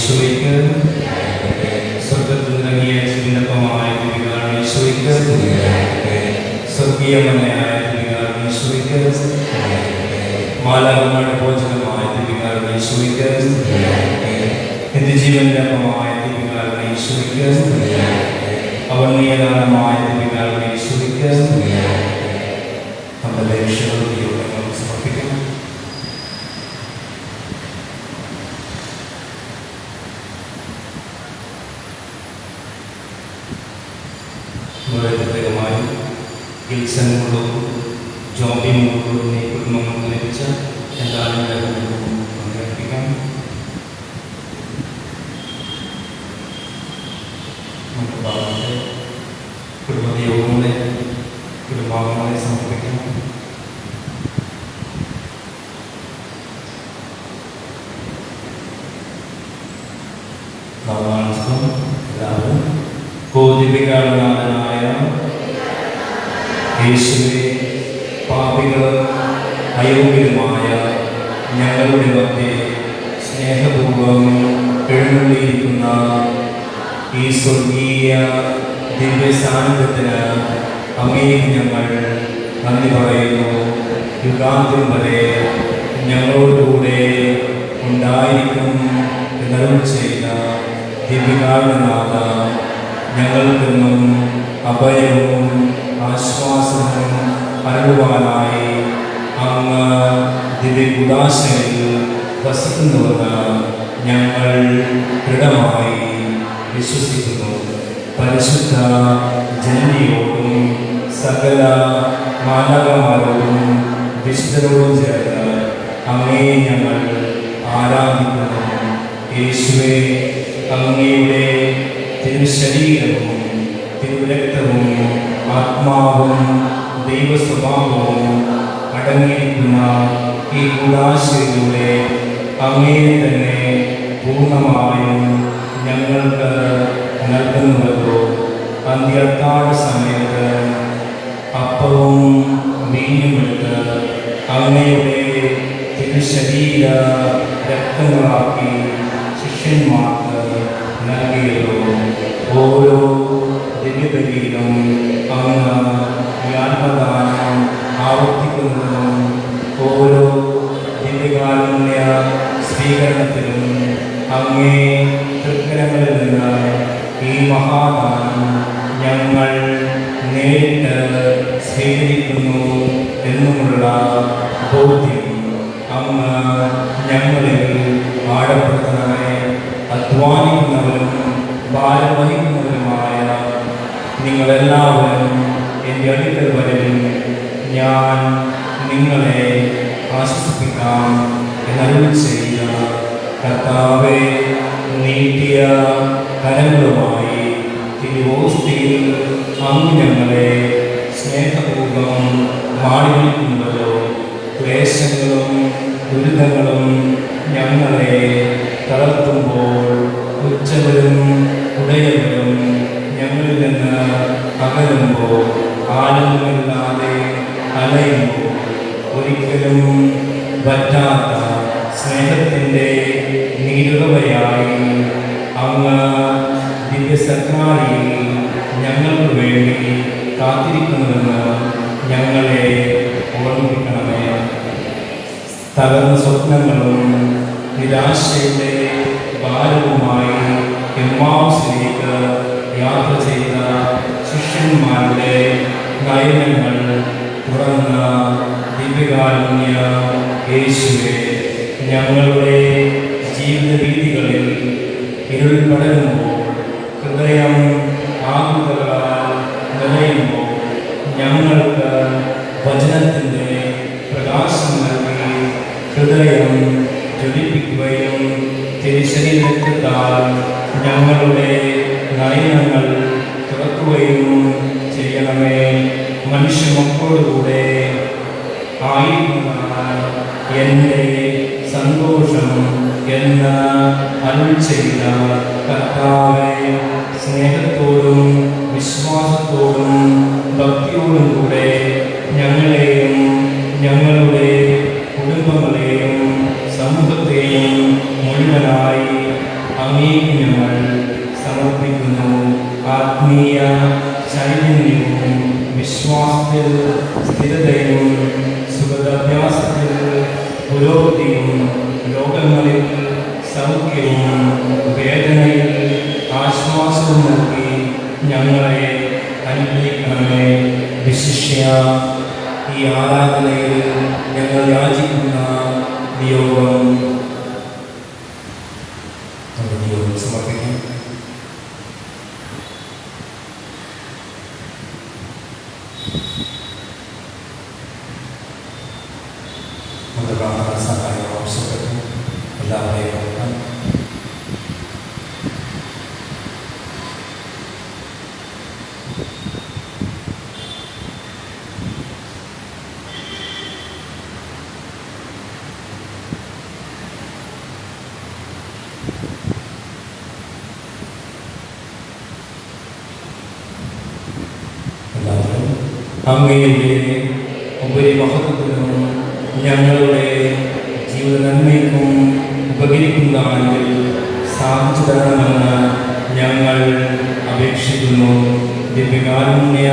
ഈശോയ്ക്ക്, സ്വർഗ്ഗത്തിൽ നിറങ്ങിയ ജീവനപ്പമായ ദിവ്യകാരണ ഈശോയ്ക്ക്, സ്വർഗീയമന്നയായ ദിവ്യകാരണ ഈശോയ്ക്ക്, മാലാഖമാരുടെ ഭോജനമായ ദിവ്യകാരണ ഈശോയ്ക്ക്, നിത്യജീവന്റെ അപ്പമായ ദിവ്യകാരണ ഈശോയ്ക്ക്, അവർണ്ണീയദാനമായ ദിവ്യകാരണ ഈശോയ്ക്ക് നമ്മുടെ രക്ഷകളും ദൈവങ്ങളും സമർപ്പിക്കണം. വളരെ പ്രത്യേകമായി ഗിൽസൺ മുഴുവൻ ജോബി മുഴുവൻ കുടുംബങ്ങൾക്ക് ലഭിച്ച എന്തായാലും പങ്കെടുപ്പിക്കാം. നമ്മുടെ ഭാഗത്തെ കുടുംബയോഗങ്ങളെ കുടുംബാംഗങ്ങളെ സമർപ്പിക്കണം. എല്ലാവരും ബോധിപ്പിക്കാനായ യേശുവേ, പാപികളും അയോഗ്യരുമായ ഞങ്ങളുടെ മധ്യേ സ്നേഹപൂർവം എഴുന്നള്ളിയിരിക്കുന്ന ഈ സ്വർഗീയ ദിവ്യ സാന്നിധ്യത്തിന് അങ്ങേക്ക് ഞങ്ങൾ നന്ദി പറയുന്നു. യുഗാന്ത്യം വരെ ഞങ്ങളോടുകൂടെ ഉണ്ടായിരിക്കും എന്നരുൾ ചെയ്ത ദിവ്യകാരണനാഥ, ഞങ്ങൾക്കെന്നും അഭയവും ആശ്വാസവും അരുളുവാനായി അങ്ങ് ദിവ്യകുദാശയിൽ വസിക്കുന്നുവെന്ന് ഞങ്ങൾ ദൃഢമായി വിശ്വസിക്കുന്നു. പരിശുദ്ധ ജനനിയോടും സകല മാനവന്മാരോടും വിശുദ്ധരോടും ചേർന്ന് അങ്ങേ ഞങ്ങൾ ആരാധിക്കുന്നു. യേശുവേ, അങ്ങയുടെ തിരുശരീരവും തിരുരക്തവും ആത്മാവും ദൈവസ്വഭാവവും അടങ്ങിയിരിക്കുന്ന ഈ കൂടാശയിലൂടെ അങ്ങേ തന്നെ പൂർണ്ണമായും ഞങ്ങൾക്ക് നൽകുന്നുവല്ലോ. അന്ത്യത്താഴ സമയത്ത് അപ്പവും വീഞ്ഞുമെടുത്ത് അങ്ങയുടെ തിരുശരീര രക്തങ്ങളാക്കി ശിഷ്യന്മാർക്ക് നൽകിയല്ലോ. ഓരോ ദിവ്യബലിയിലും അങ്ങ് ആത്മദാനം ആവർത്തിക്കുന്നതും ഓരോ ദിവ്യകാരുണ്യ സ്വീകരണത്തിലും അങ്ങേ തൃക്കരങ്ങളിൽ നിന്ന് ഈ മഹാദാനം ഞങ്ങൾ നേരിട്ട് സ്വീകരിക്കുന്നു എന്നുമുള്ള ബോധ്യം അങ്ങ് ഞങ്ങളിൽ ആഴപ്പെടുത്തണമേ. അധ്വാനിക്കുന്നവരും ഭാരം വഹിക്കുന്നവരുമായ നിങ്ങളെല്ലാവരും എൻ്റെ അടുക്കൽ വരും, ഞാൻ നിങ്ങളെ ആശ്വസിപ്പിക്കാം എന്നരുൾ ചെയ്ത കർത്താവേ, നീട്ടിയ കരങ്ങളുമായി തിരുവോസ്തിയിൽ അങ്ങ് ഞങ്ങളെ സ്നേഹപൂർവ്വം മാടിവിളിക്കുന്നുവല്ലോ. ക്ലേശങ്ങളും ദുരിതങ്ങളും ഞങ്ങളെ തളർത്തുമ്പോൾ ഉച്ചവരും ഉടയവരും ഞങ്ങളിൽ നിന്ന് അകലുമ്പോൾ ആനന്ദമില്ലാതെ അലയുമ്പോൾ ഒരിക്കലും പറ്റാത്ത സ്നേഹത്തിൻ്റെ നീരുറവയായി അങ്ങ് ദിവ്യസക്രാരിയിൽ ഞങ്ങൾക്ക് വേണ്ടി കാത്തിരിക്കുന്നുവെന്ന് ഞങ്ങളെ ഓർമ്മിപ്പിക്കണമേ. തകർന്ന സ്വപ്നങ്ങളും നിരാശയുടെ ഭാരവുമായി എമ്മാവുസിലേക്ക് യാത്ര ചെയ്ത ശിഷ്യന്മാരുടെ നയനങ്ങൾ തുറന്ന ദിവ്യകാരുണ്യ യേശുവേ, ഞങ്ങളുടെ ജീവിത രീതികളിൽ ഇരുൾ പടരുമ്പോൾ ഹൃദയം ആകുലകളാൽ നിറയുമ്പോൾ ഞങ്ങൾക്ക് വചനത്തിൻ്റെ പ്രകാശം നൽകി ഹൃദയം ജ്വലിപ്പിക്കുകയും തിരുശരീരത്താൽ ഞങ്ങളുടെ നയനങ്ങൾ തുറക്കുകയും ചെയ്യണമേ. മനുഷ്യമക്കളോടുകൂടെ ആയിരിക്കുന്നതാണ് എൻ്റെ സന്തോഷം എന്ന് അരുൾ ചെയ്ത കർത്താവേ, സ്നേഹത്തോടും വിശ്വാസത്തോടും ഭക്തിയോടും കൂടെ ഞങ്ങളെയും ഞങ്ങളുടെ കുടുംബങ്ങളെയും സമൂഹത്തെയും മുഴുവനായി അങ്ങേ ചൈതന്യവും വിശ്വാസത്തിൽ സ്ഥിരതയും സുഖദാഭ്യാസത്തിൽ പുരോഗതിയും രോഗങ്ങളിൽ സൗഖ്യവും വേദനയിൽ ആശ്വാസവും നൽകി ഞങ്ങളെ അനുഗ്രഹിക്കണമേ. വിശിഷ്യ ഈ ആരാധനയിൽ ഞങ്ങൾ യാചിക്കുന്ന നിയോഗം സമർപ്പിക്കും. നമ്മുടെ പ്രാർത്ഥന സഹായം ആവശ്യപ്പെട്ടു എല്ലാവരെയും അങ്ങയുടെ ഉപരിമഹത്വത്തിനും ഞങ്ങളുടെ ജീവിത നന്മയ്ക്കും ഉപകരിക്കുന്നതാണെങ്കിൽ സാധിച്ചു തരണമെന്ന് ഞങ്ങൾ അപേക്ഷിക്കുന്നു. ദിവ്യകാരുണ്യ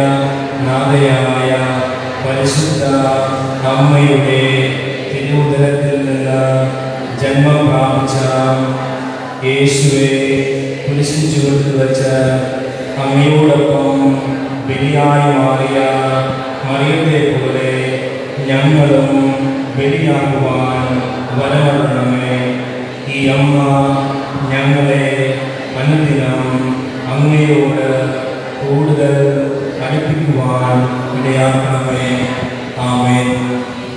നാഥയായ പരിശുദ്ധ അമ്മയുടെ തിരുവുദരത്തിൽ നിന്ന് ജന്മം പ്രാപിച്ച യേശുവെ കുരിശിൻ ചുവട്ടിൽ വച്ച് അങ്ങയോടൊപ്പം ബലിയായി മാറിയ മറിയത്തെ പോലെ ഞങ്ങളും ബലിയാകുവാൻ വരമരണമേ. ഈ അമ്മ ഞങ്ങളെ അനുദിനം അങ്ങയോട് കൂടുതൽ അടുപ്പിക്കുവാൻ ഇടയാക്കണമേ. ആമേൻ.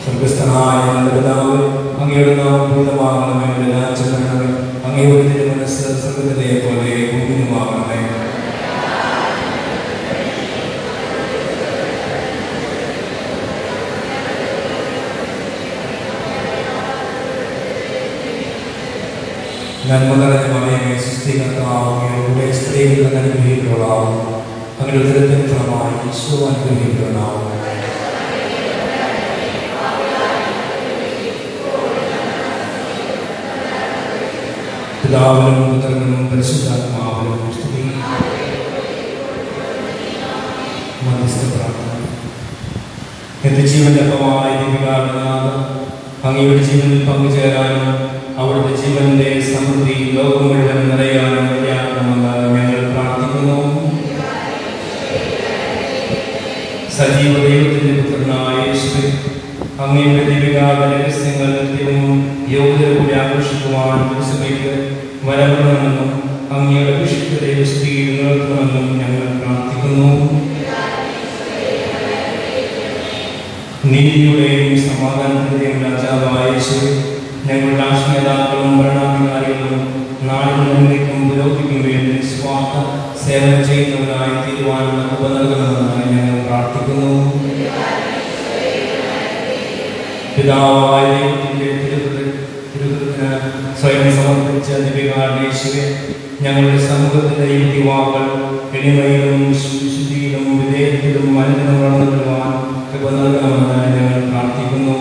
സ്വർഗസ്ഥനായ ഞങ്ങളുടെ പിതാവേ, അങ്ങയുടെ നാമം പൂർണ്ണമാകണമേ. അങ്ങയുടെ രാജ്യം വരണമേ. അങ്ങയുടെ തിരുമനസ്സ് സ്വർഗ്ഗത്തിലെ പോലെ ഭൂമിയിലുമാകണമേ. നന്മ നിറഞ്ഞ മറിയമേ, സുസ്ഥി കർത്താവ് അങ്ങയുടെ സ്ത്രീകൾ അനുഗ്രഹിക്കപ്പെടാവും. അങ്ങയുടെ ഉദരത്തിൻ ഫലമായി ഈശോ അനുഗ്രഹിക്കപ്പെടാവും. പിതാവിനും പുത്രനും പരിശുദ്ധാത്മാവിനും സ്തുതി. മധ്യസ്ഥ പ്രാർത്ഥന. നിത്യജീവന്റെ അപ്പമായ ദിവ്യകാരുണ്യനാഥ, അങ്ങയുടെ ജീവനിൽ പങ്കുചേരാനും അവിടുത്തെ ജീവന്റെ സമൃദ്ധി ലോകം മുഴുവൻ നിറയാനും ഇടയാക്കണമെന്ന് ഞങ്ങൾ പ്രാർത്ഥിക്കുന്നു. സജീവ ദൈവത്തിന്റെ പുത്രനായ യേശുവേ, അങ്ങയുടെ ദിവ്യകാല രഹസ്യങ്ങൾ നിത്യവും യോഗ്യത കൂടി ആഘോഷിക്കുവാൻ സഭയ്ക്ക് വരണമെന്നും അങ്ങയുടെ വിശുദ്ധ ദൈവസ്ഥിതിയിൽ നിലനിർത്തണമെന്നും ഞങ്ങൾ പ്രാർത്ഥിക്കുന്നു. നീതിയുടെയും സമാധാനത്തിന്റെയും രാജാവായ യേശുവേ, ഞങ്ങളുടെ രാഷ്ട്രീയ നേതാക്കളും ഭരണാധികാരികളും നാടിനും നന്മയ്ക്കും പുരോഗതിക്കും വേണ്ടി സ്വാർത്ഥ സേവനം ചെയ്യുന്നവരായി തീരുവാനുള്ള കൃപ നൽകണമെന്ന് ഞങ്ങൾ പ്രാർത്ഥിക്കുന്നു. പിതാവായ ദൈവത്തിന്റെ തിരുഹൃദയത്തിന് സ്വയം സമർപ്പിച്ച ദിവ്യകാരുണ്യ യേശുവേ, ഞങ്ങളുടെ സമൂഹത്തിലെ യുവാക്കൾ എളിമയിലും വിശുദ്ധിയിലും വിധേയത്തിലും അനുദിനം വളർന്നു വരുവാൻ കൃപ നൽകണമെന്ന് ഞങ്ങൾ പ്രാർത്ഥിക്കുന്നു.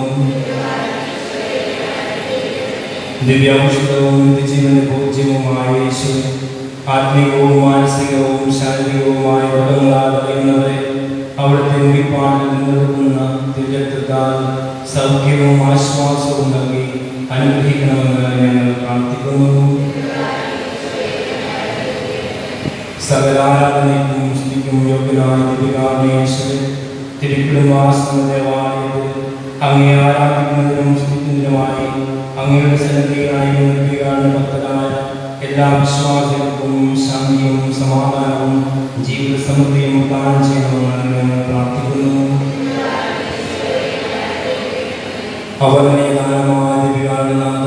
ദിവ്യാംശവും നിത്യജീവന്റെ പൂജ്യവുമായ യേശുവേ, ആത്മീയവും മാനസികവും ശാരീരികവുമായ രോഗങ്ങളാൽ അറിയുന്നവരെ അവിടുത്തെ മുറിപ്പാടിൽ നിലനിൽക്കുന്ന ദിവ്യത്വത്താൽ സൗഖ്യവും ആശ്വാസവും നൽകി അനുഗ്രഹിക്കണമെന്ന് ഞങ്ങൾ പ്രാർത്ഥിക്കുന്നു. സകലാരാധനയ്ക്കും സ്തുതിക്കും യോഗ്യനായ ദിവ്യകാരുണ്യ യേശുവേ, തിരുക്കുടുംബാസനദേവാലയത്തിൽ അങ്ങേ ആരാധിക്കുന്നതിനും സ്തുതിക്കുന്നതിനുമായി അങ്ങയുടെ സന്നിധിയിലായി ദിവ്യകാരുണ്യ ഭക്തരായ എല്ലാ വിശ്വാസികൾക്കും ശാന്തിയും സമാധാനവും ജീവിത സമൃദ്ധിയും പ്രദാനം ചെയ്യണമെന്ന് ഞങ്ങൾ പ്രാർത്ഥിക്കുന്നു. അവർണീയമായ ദിവ്യകാരുണ്യനാഥ,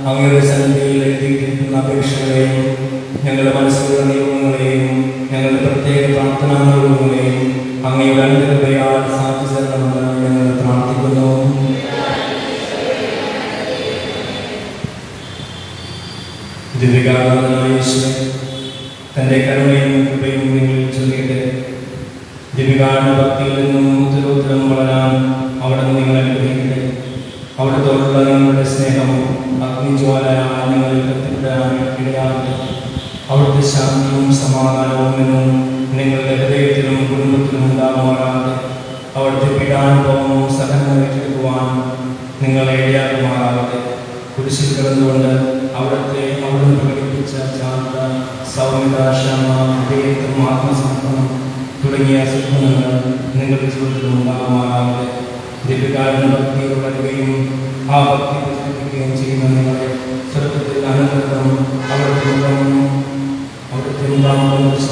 അങ്ങയുടെ സന്നിധിയിൽ എഴുതിയിരിക്കുന്ന അപേക്ഷകളെയും ഞങ്ങളുടെ മനസ്സിലുള്ള നിയമങ്ങളെയും ഞങ്ങളുടെ പ്രത്യേക പ്രാർത്ഥനാ നിയോഗങ്ങളെയും അങ്ങയുടെ അനുഗ്രഹയാൽ സാധിച്ചേരണമെന്ന് ഞങ്ങൾ പ്രാർത്ഥിക്കുന്നു. ദിവ്യകാരുണ്യനായ യേശുവേ, തൻ്റെ കരുണയും കൃപയും നിങ്ങളിൽ ചൊല്ലിയിട്ട് ദിവ്യകാരുണ്യ ഭക്തിയിൽ നിന്നും ഉത്തരോത്തരം വളരാൻ അവിടെ നിങ്ങൾ അനുഗ്രഹിക്കട്ടെ. അവിടത്തോടുള്ള നിങ്ങളുടെ സ്നേഹം അഗ്നിജ്വാലയാൽ നിങ്ങളിൽ കത്തിപ്പെടാൻ ഇടയാകട്ടെ. അവിടുത്തെ ശാന്തിയും സമാധാനവും നിന്നും നിങ്ങളുടെ ഹൃദയത്തിലും കുടുംബത്തിലും ഉണ്ടാകുമാറാകട്ടെ. അവിടുത്തെ പീഡാനുഭവവും സഹനം ഏറ്റെടുക്കുവാനും നിങ്ങളെ ഇടയാക്കുമാറാകട്ടെ. കുരിശിൽ കിടന്നുകൊണ്ട് അവിടുന്ന് പ്രകടിപ്പിച്ച ശാന്ത, സൗമ്യത, ക്ഷമ, വിവേകം, ആത്മസമർപ്പണം തുടങ്ങിയ സുഗുണങ്ങൾ നിങ്ങളുടെ ജീവിതത്തിൽ ഉണ്ടാകുമാറാകട്ടെ. ദിവ്യകാരുണ്യ ഭക്തി വളരുകയും ആ ഭക്തി പ്രചരിപ്പിക്കുകയും ചെയ്യുന്ന നിങ്ങളെ സ്വർഗ്ഗത്തിൽ അനുഗ്രഹം അവിടുത്തെ ഉണ്ടാകുമാറാകട്ടെ.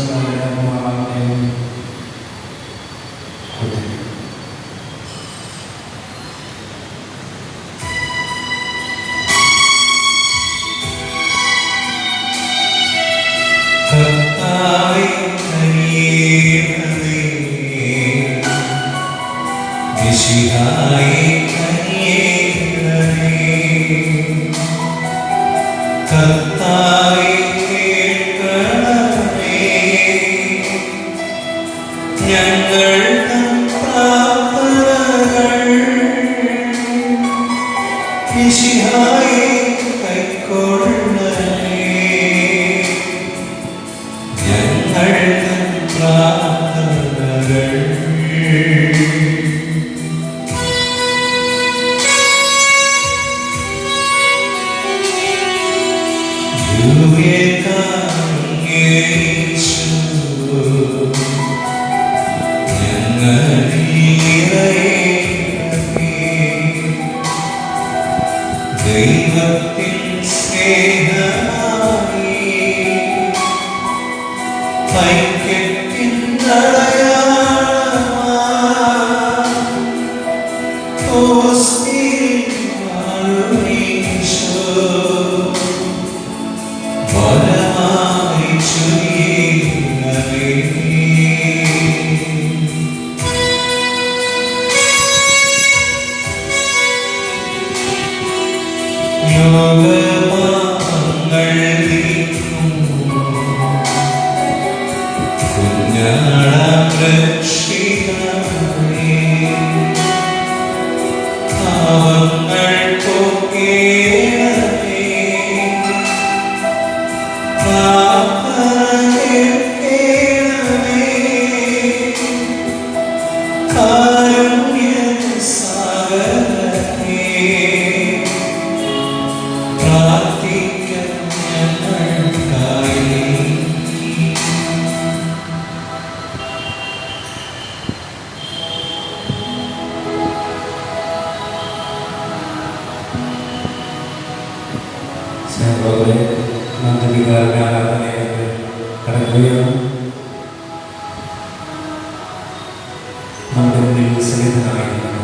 നമ്മുടെ മുന്നിൽ സന്നിധനായിരിക്കുന്നു.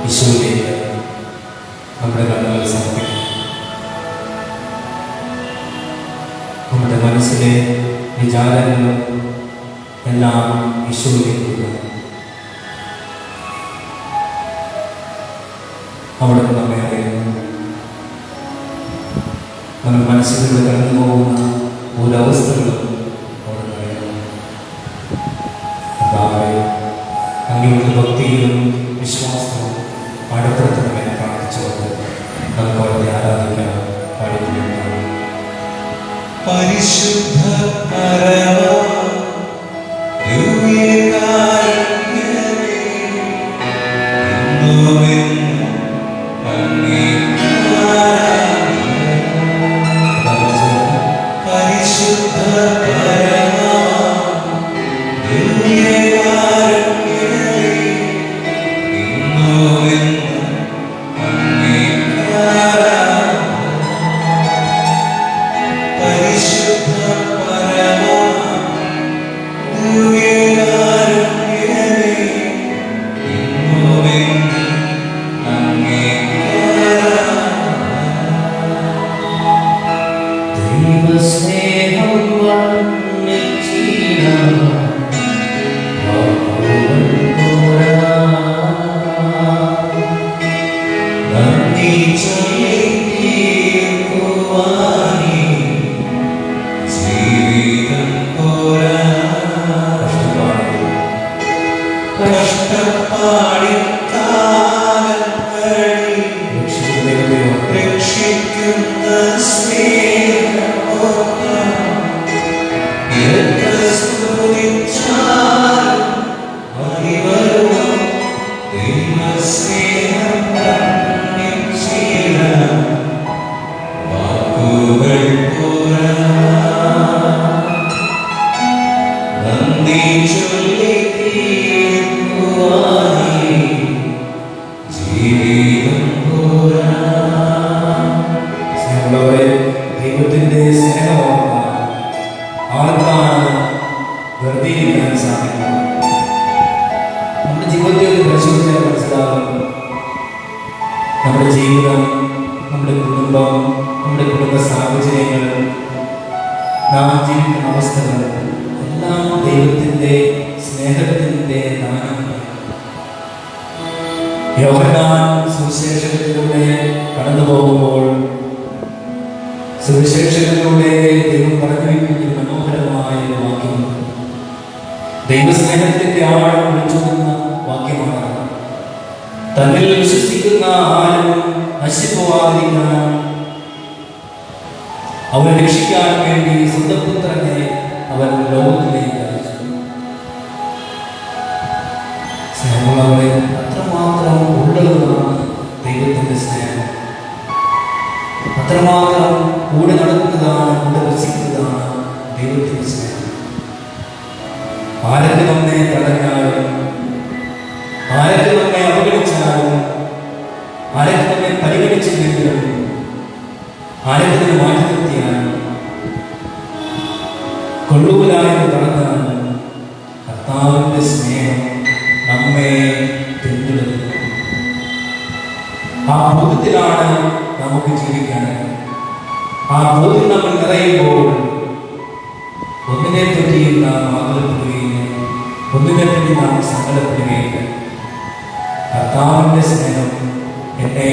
ഈശോയിലേക്ക് നമ്മുടെ കണ്ണുകൾ സമർപ്പിക്കും. നമ്മുടെ മനസ്സിലെ വിചാരങ്ങളും എല്ലാം ഈശോയിലേക്ക് കൊടുക്കും. അവിടെ നമ്മെ അറിയുന്നു. നമ്മുടെ മനസ്സിലൂടെ കടന്നു പോകുന്ന ഒരവസ്ഥകളും അവിടെ അറിയുന്നു. അങ്ങയുടെ ഭക്തിയിലും വിശ്വാസവും ആഴപ്പെടുത്തണമെന്ന് പ്രാർത്ഥിച്ചുകൊണ്ട് നമുക്ക് അവിടെ ആരാധിക്കാൻ പാടിപ്പിക്കുന്നതാണ്. പരിശുദ്ധ Yes, ആയിരിക്കുന്ന അവസ്ഥകൾ എല്ലാം ദൈവത്തിൻ്റെ സ്നേഹത്തിൻ്റെ ദാനമാണ്. യോഹന്നാൻ സുവിശേഷത്തിലൂടെ കടന്നു പോകുമ്പോൾ സുവിശേഷത്തിലൂടെ ദൈവം പറഞ്ഞു വയ്ക്കുന്ന മനോഹരമായ വാക്യം, ദൈവസ്നേഹത്തിന്റെ ആഴം വിളിച്ചുകൊള്ളുന്ന വാക്യമാണ്. തന്നിൽ വിശ്വസിക്കുന്ന ആരും നശിപ്പോവാതിരിക്കാൻ അവൻ രക്ഷിക്കാൻ വേണ്ടി സ്വന്തം പുത്രനെ അവൻ ലോകത്തിലേക്ക് അയച്ചു. സ്നേഹമുള്ളവരെ, അത്രമാത്രം ഉള്ളതാണ് ദൈവത്തിന്റെ സ്നേഹം. അത്രമാത്രം കൂടെ നടക്കുന്നതാണ്, കൂടെ വസിക്കുന്നതാണ് ദൈവത്തിന്റെ സ്നേഹം. ആരൊക്കെ നമ്മെ തടഞ്ഞാലും, ആരൊക്കെ നമ്മെ അവഗണിച്ചാലും, ആരൊക്കെ നമ്മെ പരിഗണിച്ചില്ലെങ്കിലും, ആരൊക്കെ തന്നെ മാറ്റി നിർത്തിയാലും, കൊള്ളൂലായെന്ന് തടഞ്ഞാലും കർത്താവിന്റെ സ്നേഹം നമ്മെ പിന്തുടരുന്നു. ആ ബോധത്തിലാണ് നമുക്ക് ജീവിക്കേണ്ടത്. ആ ബോധം നമ്മൾ നിറയുമ്പോൾ ഒന്നിനെ പറ്റിയും നാം ആഗ്രഹിക്കുകയില്ല, ഒന്നിനെ പറ്റി നാം സങ്കടപ്പെടുകയില്ല. കർത്താവിൻ്റെ സ്നേഹം എന്നെ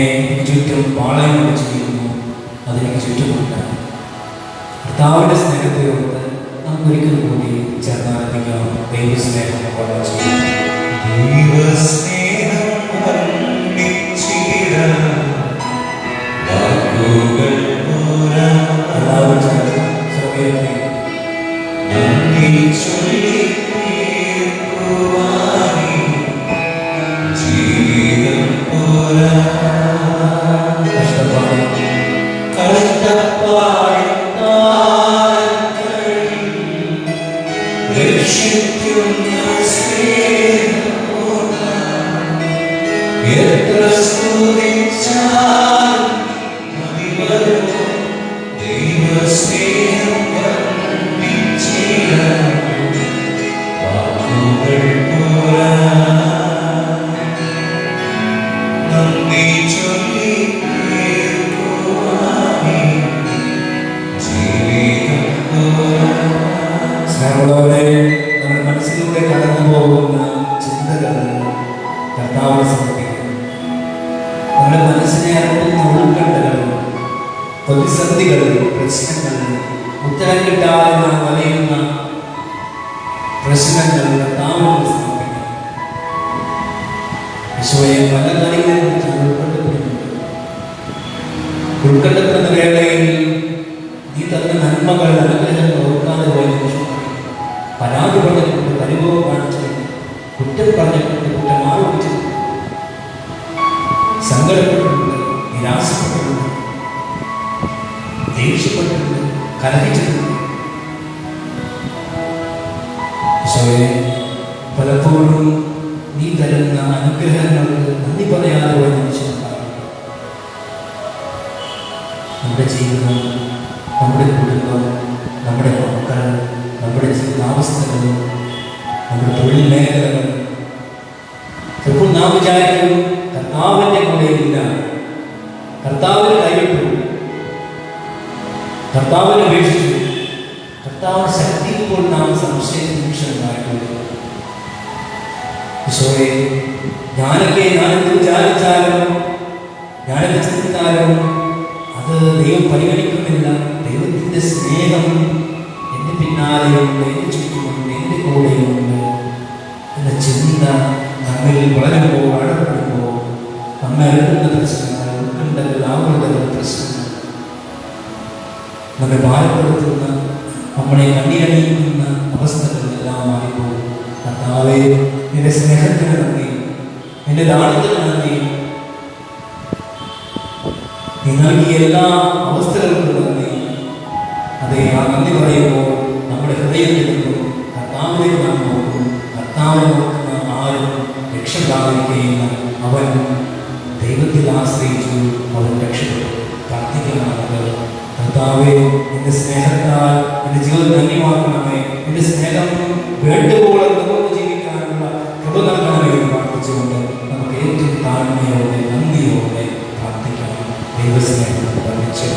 ചുറ്റും പാളയം വെച്ചിരിക്കുന്നു, അതെനിക്ക് ചുറ്റുമുണ്ട്. കർത്താവിൻ്റെ സ്നേഹത്തെ ഓർത്ത് നമുക്ക് ഒരിക്കലും കൂടി ചേർന്നായിരിക്കാം. ദൈവസ്നേഹം നമ്മുടെ മനസ്സിലൂടെ കടന്നു പോകുന്ന ചിന്തകൾ കർത്താവിനെ സമർപ്പിക്കുന്നു. നമ്മുടെ മനസ്സിനെ അടക്കുന്ന ഉൾക്കണ്ടകൾ, പ്രതിസന്ധികൾ, പ്രശ്നങ്ങൾ, ഉത്തരം കിട്ടാതെ നാം വലയുന്ന പ്രശ്നങ്ങൾ കർത്താവിനോട് സമർപ്പിക്കുന്നു. ഈശോയെ പല കാര്യങ്ങളെ കുറിച്ച് ഉൾക്കണ്ടപ്പെടുന്ന വേളയിൽ നീ തന്ന നന്മകൾ, അനുഗ്രഹങ്ങൾ ഓർക്കാതെ പോയ നിമിഷം പരാതി പറഞ്ഞിട്ടുണ്ട്, പരിഭവം കാണിച്ചിട്ടുണ്ട്, കുറ്റം പറഞ്ഞിട്ടുണ്ട്, കുറ്റം ആരോപിച്ചിട്ടുണ്ട്, സങ്കടപ്പെട്ടിട്ടുണ്ട്, നിരാശപ്പെട്ടിട്ടുണ്ട്, ദേഷ്യപ്പെട്ടിട്ടുണ്ട്, കലഹിച്ചിട്ടുണ്ട്. ഈശോയെ, പലപ്പോഴും നീ തരുന്ന അനുഗ്രഹങ്ങൾക്ക് നന്ദി പറയാതെ പോയ നിമിഷമുണ്ടാകും. നമ്മുടെ ജീവിതം, നമ്മുടെ കുടുംബം, നമ്മുടെ മക്കൾ, നമ്മുടെ ജീവിതാവസ്ഥകൾ, നമ്മുടെ തൊഴിൽ മേഖലകൾ, ചിലപ്പോൾ നാം വിചാരിക്കും കർത്താവിൻ്റെ കൂടെയില്ല, കർത്താവിന് കൈവിട്ടു, കർത്താവിനെ ഉപേക്ഷിച്ചു, കർത്താവിന് ശക്തി ഇപ്പോൾ നാം സംശയ നിമിഷമുണ്ടായിട്ടുണ്ട്. ഈശോയെ, ഞാനെന്ത് വിചാരിച്ചാലും, ഞാനെന്ത് ചിന്തിച്ചാലും അത് ദൈവം പരിഗണിക്കുന്നില്ല. ദൈവത്തിൻ്റെ സ്നേഹം എൻ്റെ പിന്നാലെയുണ്ട്, എൻ്റെ ചുറ്റുമുണ്ട്, എൻ്റെ കൂടെയുണ്ട് എന്ന ചിന്ത നമ്മിൽ വളരുമ്പോൾ, ആഴപ്പെടുമ്പോൾ നമ്മെ അഴുകുന്ന പ്രശ്നങ്ങൾ, ഉത്കണ്ഠകൾ, ആകുലതകൾ, പ്രശ്നങ്ങൾ, നമ്മെ ഭാരപ്പെടുത്തുന്ന, നമ്മളെ കണ്ണിയണിയിക്കുന്ന അവസ്ഥകളെല്ലാം മാറിപ്പോൾ കർത്താവേ, നിന്റെ സ്നേഹത്തിന് നന്ദി, നിന്റെ ദാനത്തിന് നന്ദി, നീ നൽകിയ എല്ലാ അവസ്ഥകൾക്കും നന്ദി. അതേ, ആ നന്ദി പറയുമ്പോൾ നമ്മുടെ ഹൃദയത്തിൽ നിന്നും കർത്താവിലേക്ക് നാം നോക്കും. കർത്താവിനെ നോക്കുന്ന ആരും രക്ഷ പ്രാപിക്കുകയില്ല. അവൻ ദൈവത്തിൽ ആശ്രയിച്ചു, അവൻ രക്ഷപ്പെട്ടു. പ്രാർത്ഥിക്കാനാണ് കർത്താവേ, നിന്റെ സ്നേഹത്താൽ എൻ്റെ ജീവിതം ധന്യമാക്കണമേ, നിന്റെ സ്നേഹം വേണ്ടുവോളം നമുക്ക് ജീവിക്കാനുള്ള കൃപ നൽകണമേ എന്ന് പ്രാർത്ഥിച്ചുകൊണ്ട് നമുക്ക് ഏറ്റവും താഴ്മയോടെ നന്ദിയോടെ പ്രാർത്ഥിക്കാം. ദൈവസ്നേഹം വർണ്ണിച്ചു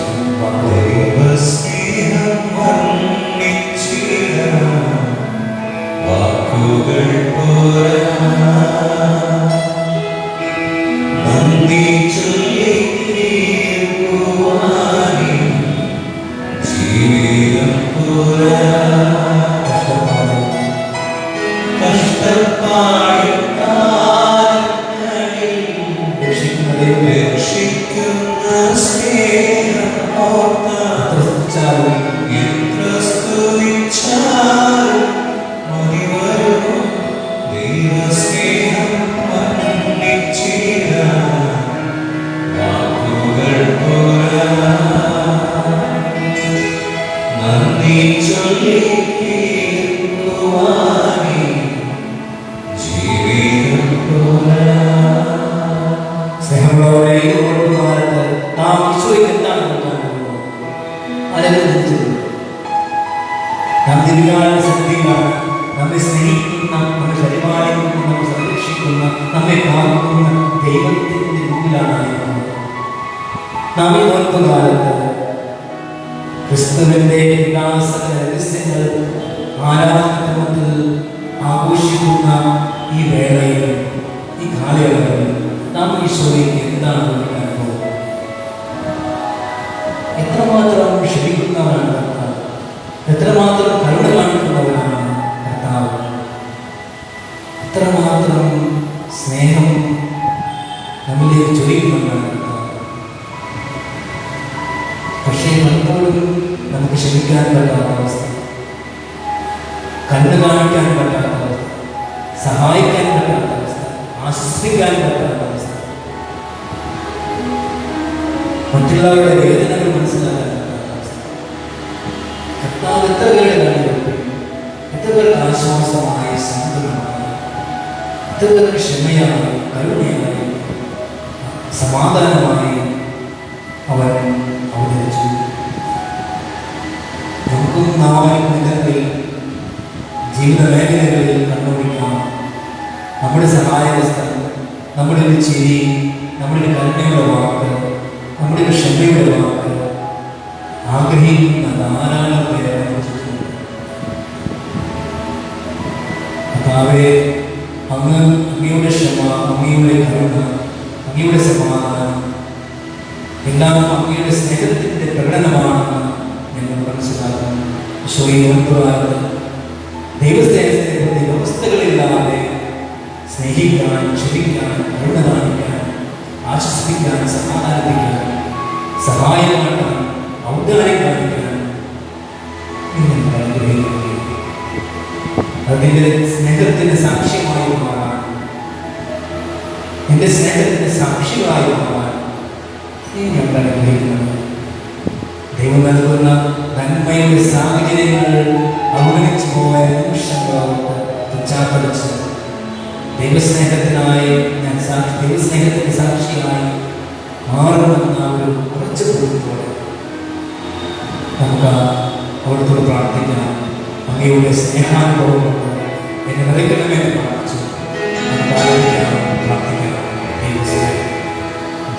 നമ്മെ സ്നേഹിക്കുന്ന, നമ്മെ പരിപാലിക്കുന്ന, നമ്മെ സംരക്ഷിക്കുന്ന, നമ്മെ കാക്കുന്ന ദൈവത്തിൻ്റെ മുമ്പിലാണ് നാം ഈ നോൽപ്പുകാലത്ത് ക്രിസ്തുവിൻ്റെ രഹസ്യങ്ങൾ ആരാധനത്തിൽ ആഘോഷിക്കുന്ന ഈ വേളയിൽ, ഈ കാലയളവിൽ നാം ഈശോയ്ക്ക് എന്താണ് അനുഭവം? എത്രമാത്രം ക്ഷമിക്കുന്നവരാണ് കർത്താവ്, എത്രമാത്രം കരുണ കാണിക്കുന്നവരാണ് കർത്താവ്, എത്രമാത്രം സ്നേഹം നമ്മിലേക്ക് ചൊരിയുന്നവരാണ് കർത്താവ്. പക്ഷേ പലപ്പോഴും നമുക്ക് ക്ഷമിക്കാൻ പറ്റാത്ത അവസ്ഥ, കരുണ കാണിക്കാൻ പറ്റാത്ത അവസ്ഥ, സഹായിക്കാൻ പറ്റാത്ത അവസ്ഥ, ആശ്വസിപ്പിക്കാൻ പറ്റാത്ത അവസ്ഥ, മറ്റുള്ളവരുടെ വേദനകൾ മനസ്സിലാക്കാൻ പറ്റാത്ത അവസ്ഥ. കർത്താവ് എത്ര പേരുടെ കാര്യത്തിൽ, എത്ര പേർക്ക് ആശ്വാസമായി, സാന്ത്വനമായി, എത്ര പേർക്ക് ക്ഷമയായി, കരുണയായി, സമാധാനമായി അവൻ അവതരിച്ചു. നമുക്കും നാം നിലത്തിൽ ജീവിത മേഖലകളിൽ കണ്ടുപിടിക്കാം നമ്മുടെ സഹായവസ്ഥ, നമ്മുടെ ഒരു ചിരി, നമ്മുടെ ഒരു കരുണയുടെ വാക്ക്, നമ്മുടെ ഒരു ക്ഷമയുടെ വാക്ക് ആഗ്രഹിക്കുന്ന ധാരാളം പേരെ കർത്താവേ, അങ്ങയുടെ ക്ഷമ, അങ്ങയുടെ കരുണ, അങ്ങയുടെ സമാധാനം എല്ലാം അങ്ങയുടെ സ്നേഹത്തിൻ്റെ പ്രകടനമാണെന്ന് ഞങ്ങൾ മനസ്സിലാക്കുന്നു. ഈശോയെ ദൈവസ്നേഹത്തിനെ പ്രതി വ്യവസ്ഥകളില്ലാതെ സ്നേഹിക്കാൻ, ക്ഷമിക്കാൻ, കരുണ കാണിക്കാൻ, ആശ്വസിപ്പിക്കാൻ, സമാധാനിപ്പിക്കാൻ, സഹായം കാട്ടാൻ, ഔദാര്യം കാണിക്കാൻ നിങ്ങൾ അനുഗ്രഹിക്കുന്നു. അതിൻ്റെ സ്നേഹത്തിന് സാക്ഷ്യമായി മാറാൻ, എൻ്റെ സ്നേഹത്തിന് സാക്ഷികളായി മാറാൻ ഞങ്ങൾ അനുഗ്രഹിക്കുന്നു. ദൈവം നൽകുന്ന നന്മയുടെ സാഹചര്യങ്ങൾ അവഗണിച്ചു പോയ നിമിഷങ്ങളായിട്ട് തുച്ഛാപ്പതിച്ച് ദൈവസ്നേഹത്തിനായി ഞാൻ ദൈവസ്നേഹത്തിന് സാക്ഷിയായി മാറുമെന്ന ഒരു ഉറച്ചു കൊടുത്തോടെ നമുക്ക് അവിടുത്തോട് പ്രാർത്ഥിക്കാം. അങ്ങയുടെ സ്നേഹാനുഭവം കൊണ്ട് എന്നെ നിറയ്ക്കണമെന്ന് പ്രാർത്ഥിച്ചു നമുക്ക് ആലോചിക്കാം, പ്രാർത്ഥിക്കാം.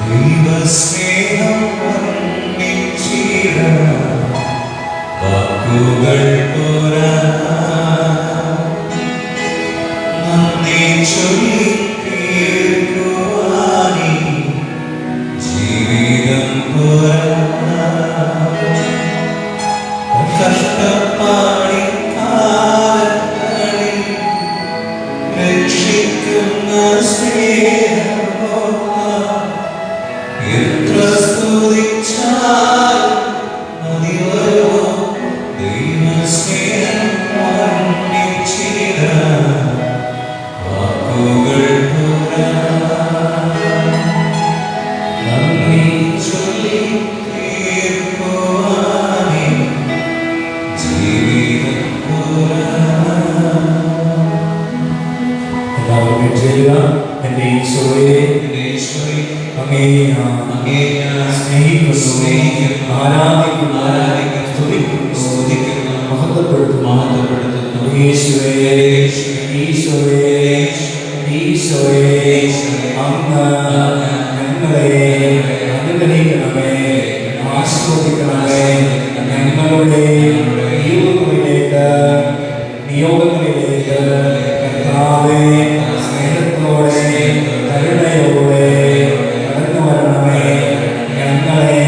ദൈവസ്നേഹം വാക്കുകൾ പോരാ, നന്ദി ചൊല്ലി തീർക്കുവാനി ജീവിതം പോരാ, കഷ്ടപ്പാടി കാലങ്ങളിൽ രക്ഷിക്കുന്ന സ്നേഹമോ എത്ര സ്തുതിച്ചാൽ മതി വരുമോ? ദൈവസ്നേഹം വർണ്ണിച്ചിട വാക്കുകൾ പോരാ, നന്ദി ചൊല്ലി തീർക്കുവാനി ജീവിതം പോരാ. എല്ലാവരും ചെയ്യുക. എൻ്റെ ഈശോയെ, അങ്ങേ ഞാൻ സ്നേഹിക്കുന്നു, ആരാധിക്കുന്നു, സ്തുതിക്കുന്നു, മഹത്വപ്പെടുത്തുന്നു. ഈശോയെ, ഈശോയെ, ഈശോയെ, അങ്ങ് ഞങ്ങളെ അനുഗ്രഹിക്കണമേ, ആശീർവദിക്കണമേ. ഞങ്ങളുടെ നിയോഗങ്ങളിലേക്ക് കർത്താവേ സ്നേഹത്തോടെ, കരുണയോടെ കടന്നു വരണമേ. ഞങ്ങളെ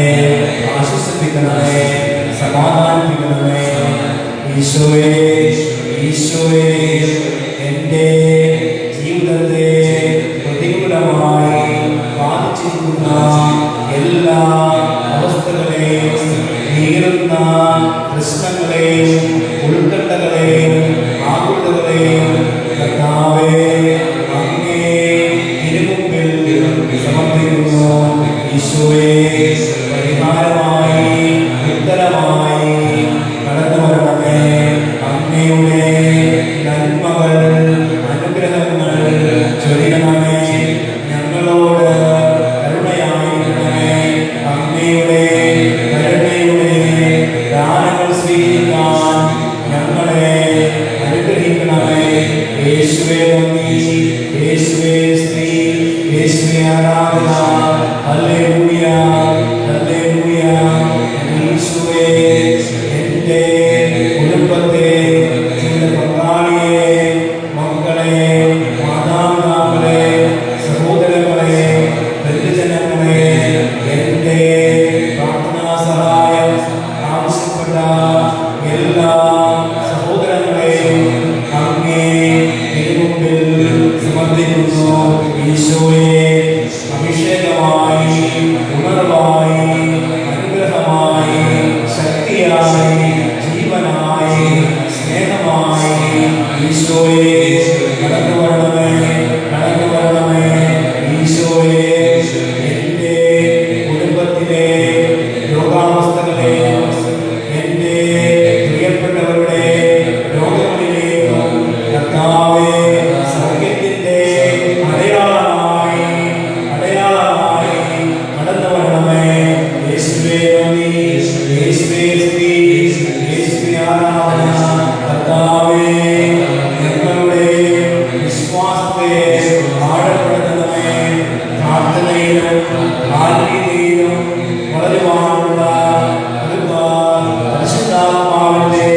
ആശ്വസിപ്പിക്കണമേ, സമാധാനിപ്പിക്കണമേ. ഈശോയെ, ഈശോയെ, എൻ്റെ ജീവിതത്തെ പ്രതികൂലമായി ബാധിച്ചിരിക്കുന്ന എല്ലാ അവസ്ഥകളെയും, നീറുന്ന പ്രശ്നങ്ങളെയും, ഉൾക്കട്ടകളെയും, ആകുലതകളെയും കർത്താവേ യേശുവേ സ്തുതി, യേശുവേ ആരാധന. Hallelujah, hallelujah. യേശുവേ എൻ്റെ കുടുംബത്തെ, എൻ്റെ പങ്കാളിയെ, മക്കളെ, മാതാപിതാക്കളെ, സഹോദരങ്ങളെ, ബന്ധുജനങ്ങളെ, എൻ്റെ പ്രാർത്ഥനാ സഹായം ആവശ്യപ്പെട്ട എല്ലാ സഹോദരങ്ങളെയും അങ്ങേ തിരുമുമ്പിൽ സമർപ്പിക്കുന്നു. ഈശോയെ അഭിഷേകമായി, ഉണർവായി, അനുഗ്രഹമായി, ശക്തിയായി, ജീവനായി, സ്നേഹമായി ഈശോയെ കടന്നു വരണമേ, കടന്നു വരണമേ. ഈശോയെ എൻ്റെ കുടുംബത്തിലെ രോഗാവസ്ഥകളെ, എൻ്റെ പ്രിയപ്പെട്ടവരുടെ രോഗങ്ങളിലേക്കും കർത്താവേ സൗഖ്യത്തിൻ്റെ അടയാളമായി കടന്നു വരണമേ. യേശുവേ നന്ദി, യേശുവേ സ്തുതി, യേശുവേ ആരാധന. കർത്താവേ ഞങ്ങളുടെ വിശ്വാസത്തെ ആഴപ്പെടുത്തണമേ. പ്രാർത്ഥനയിലും ആത്മീയതയിലും വളരുവാനുള്ള പരിശുദ്ധാത്മാവിന്റെ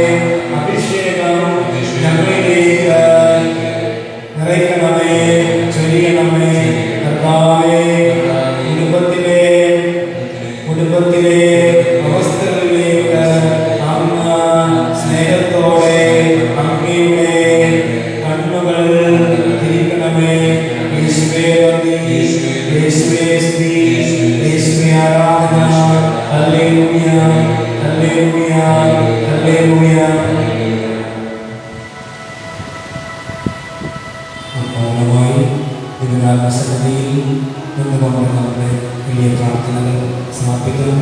അഭിഷേകം ഞങ്ങളിലേക്ക് നിറയ്ക്കണമേ, ചൊരിയണമേ. കർത്താവേ കുടുംബത്തിലെ അവസ്ഥകളിലേക്ക് അങ്ങ് സ്നേഹത്തോടെ അങ്ങയുടെ കണ്ണുകൾ തിരിക്കണമേ. യേശുവേ നന്ദി, യേശുവേ സ്തുതി, യേശുവേ ആരാധന. Hallelujah, hallelujah, hallelujah. പൂർണ്ണമായി ദിനാത്മസന്നിധിയിൽ നിന്നുകൊണ്ട് നമ്മുടെ വലിയ പ്രാർത്ഥനകൾ സമർപ്പിക്കണം.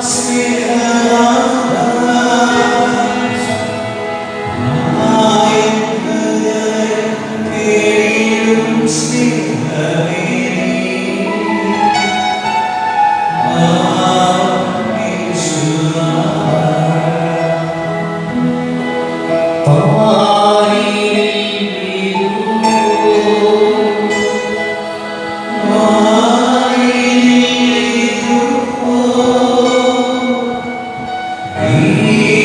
Sweet Yes,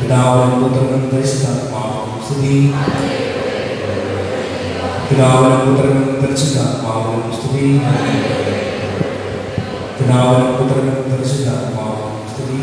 പിതാവിനും പുത്രനും പരിശുദ്ധാത്മാവിനും സ്തുതി. പിതാവിനും പുത്രനും പരിശുദ്ധാത്മാവിനും സ്തുതി. പിതാവിനും പുത്രനും പരിശുദ്ധാത്മാവിനും സ്തുതി.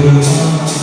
Guru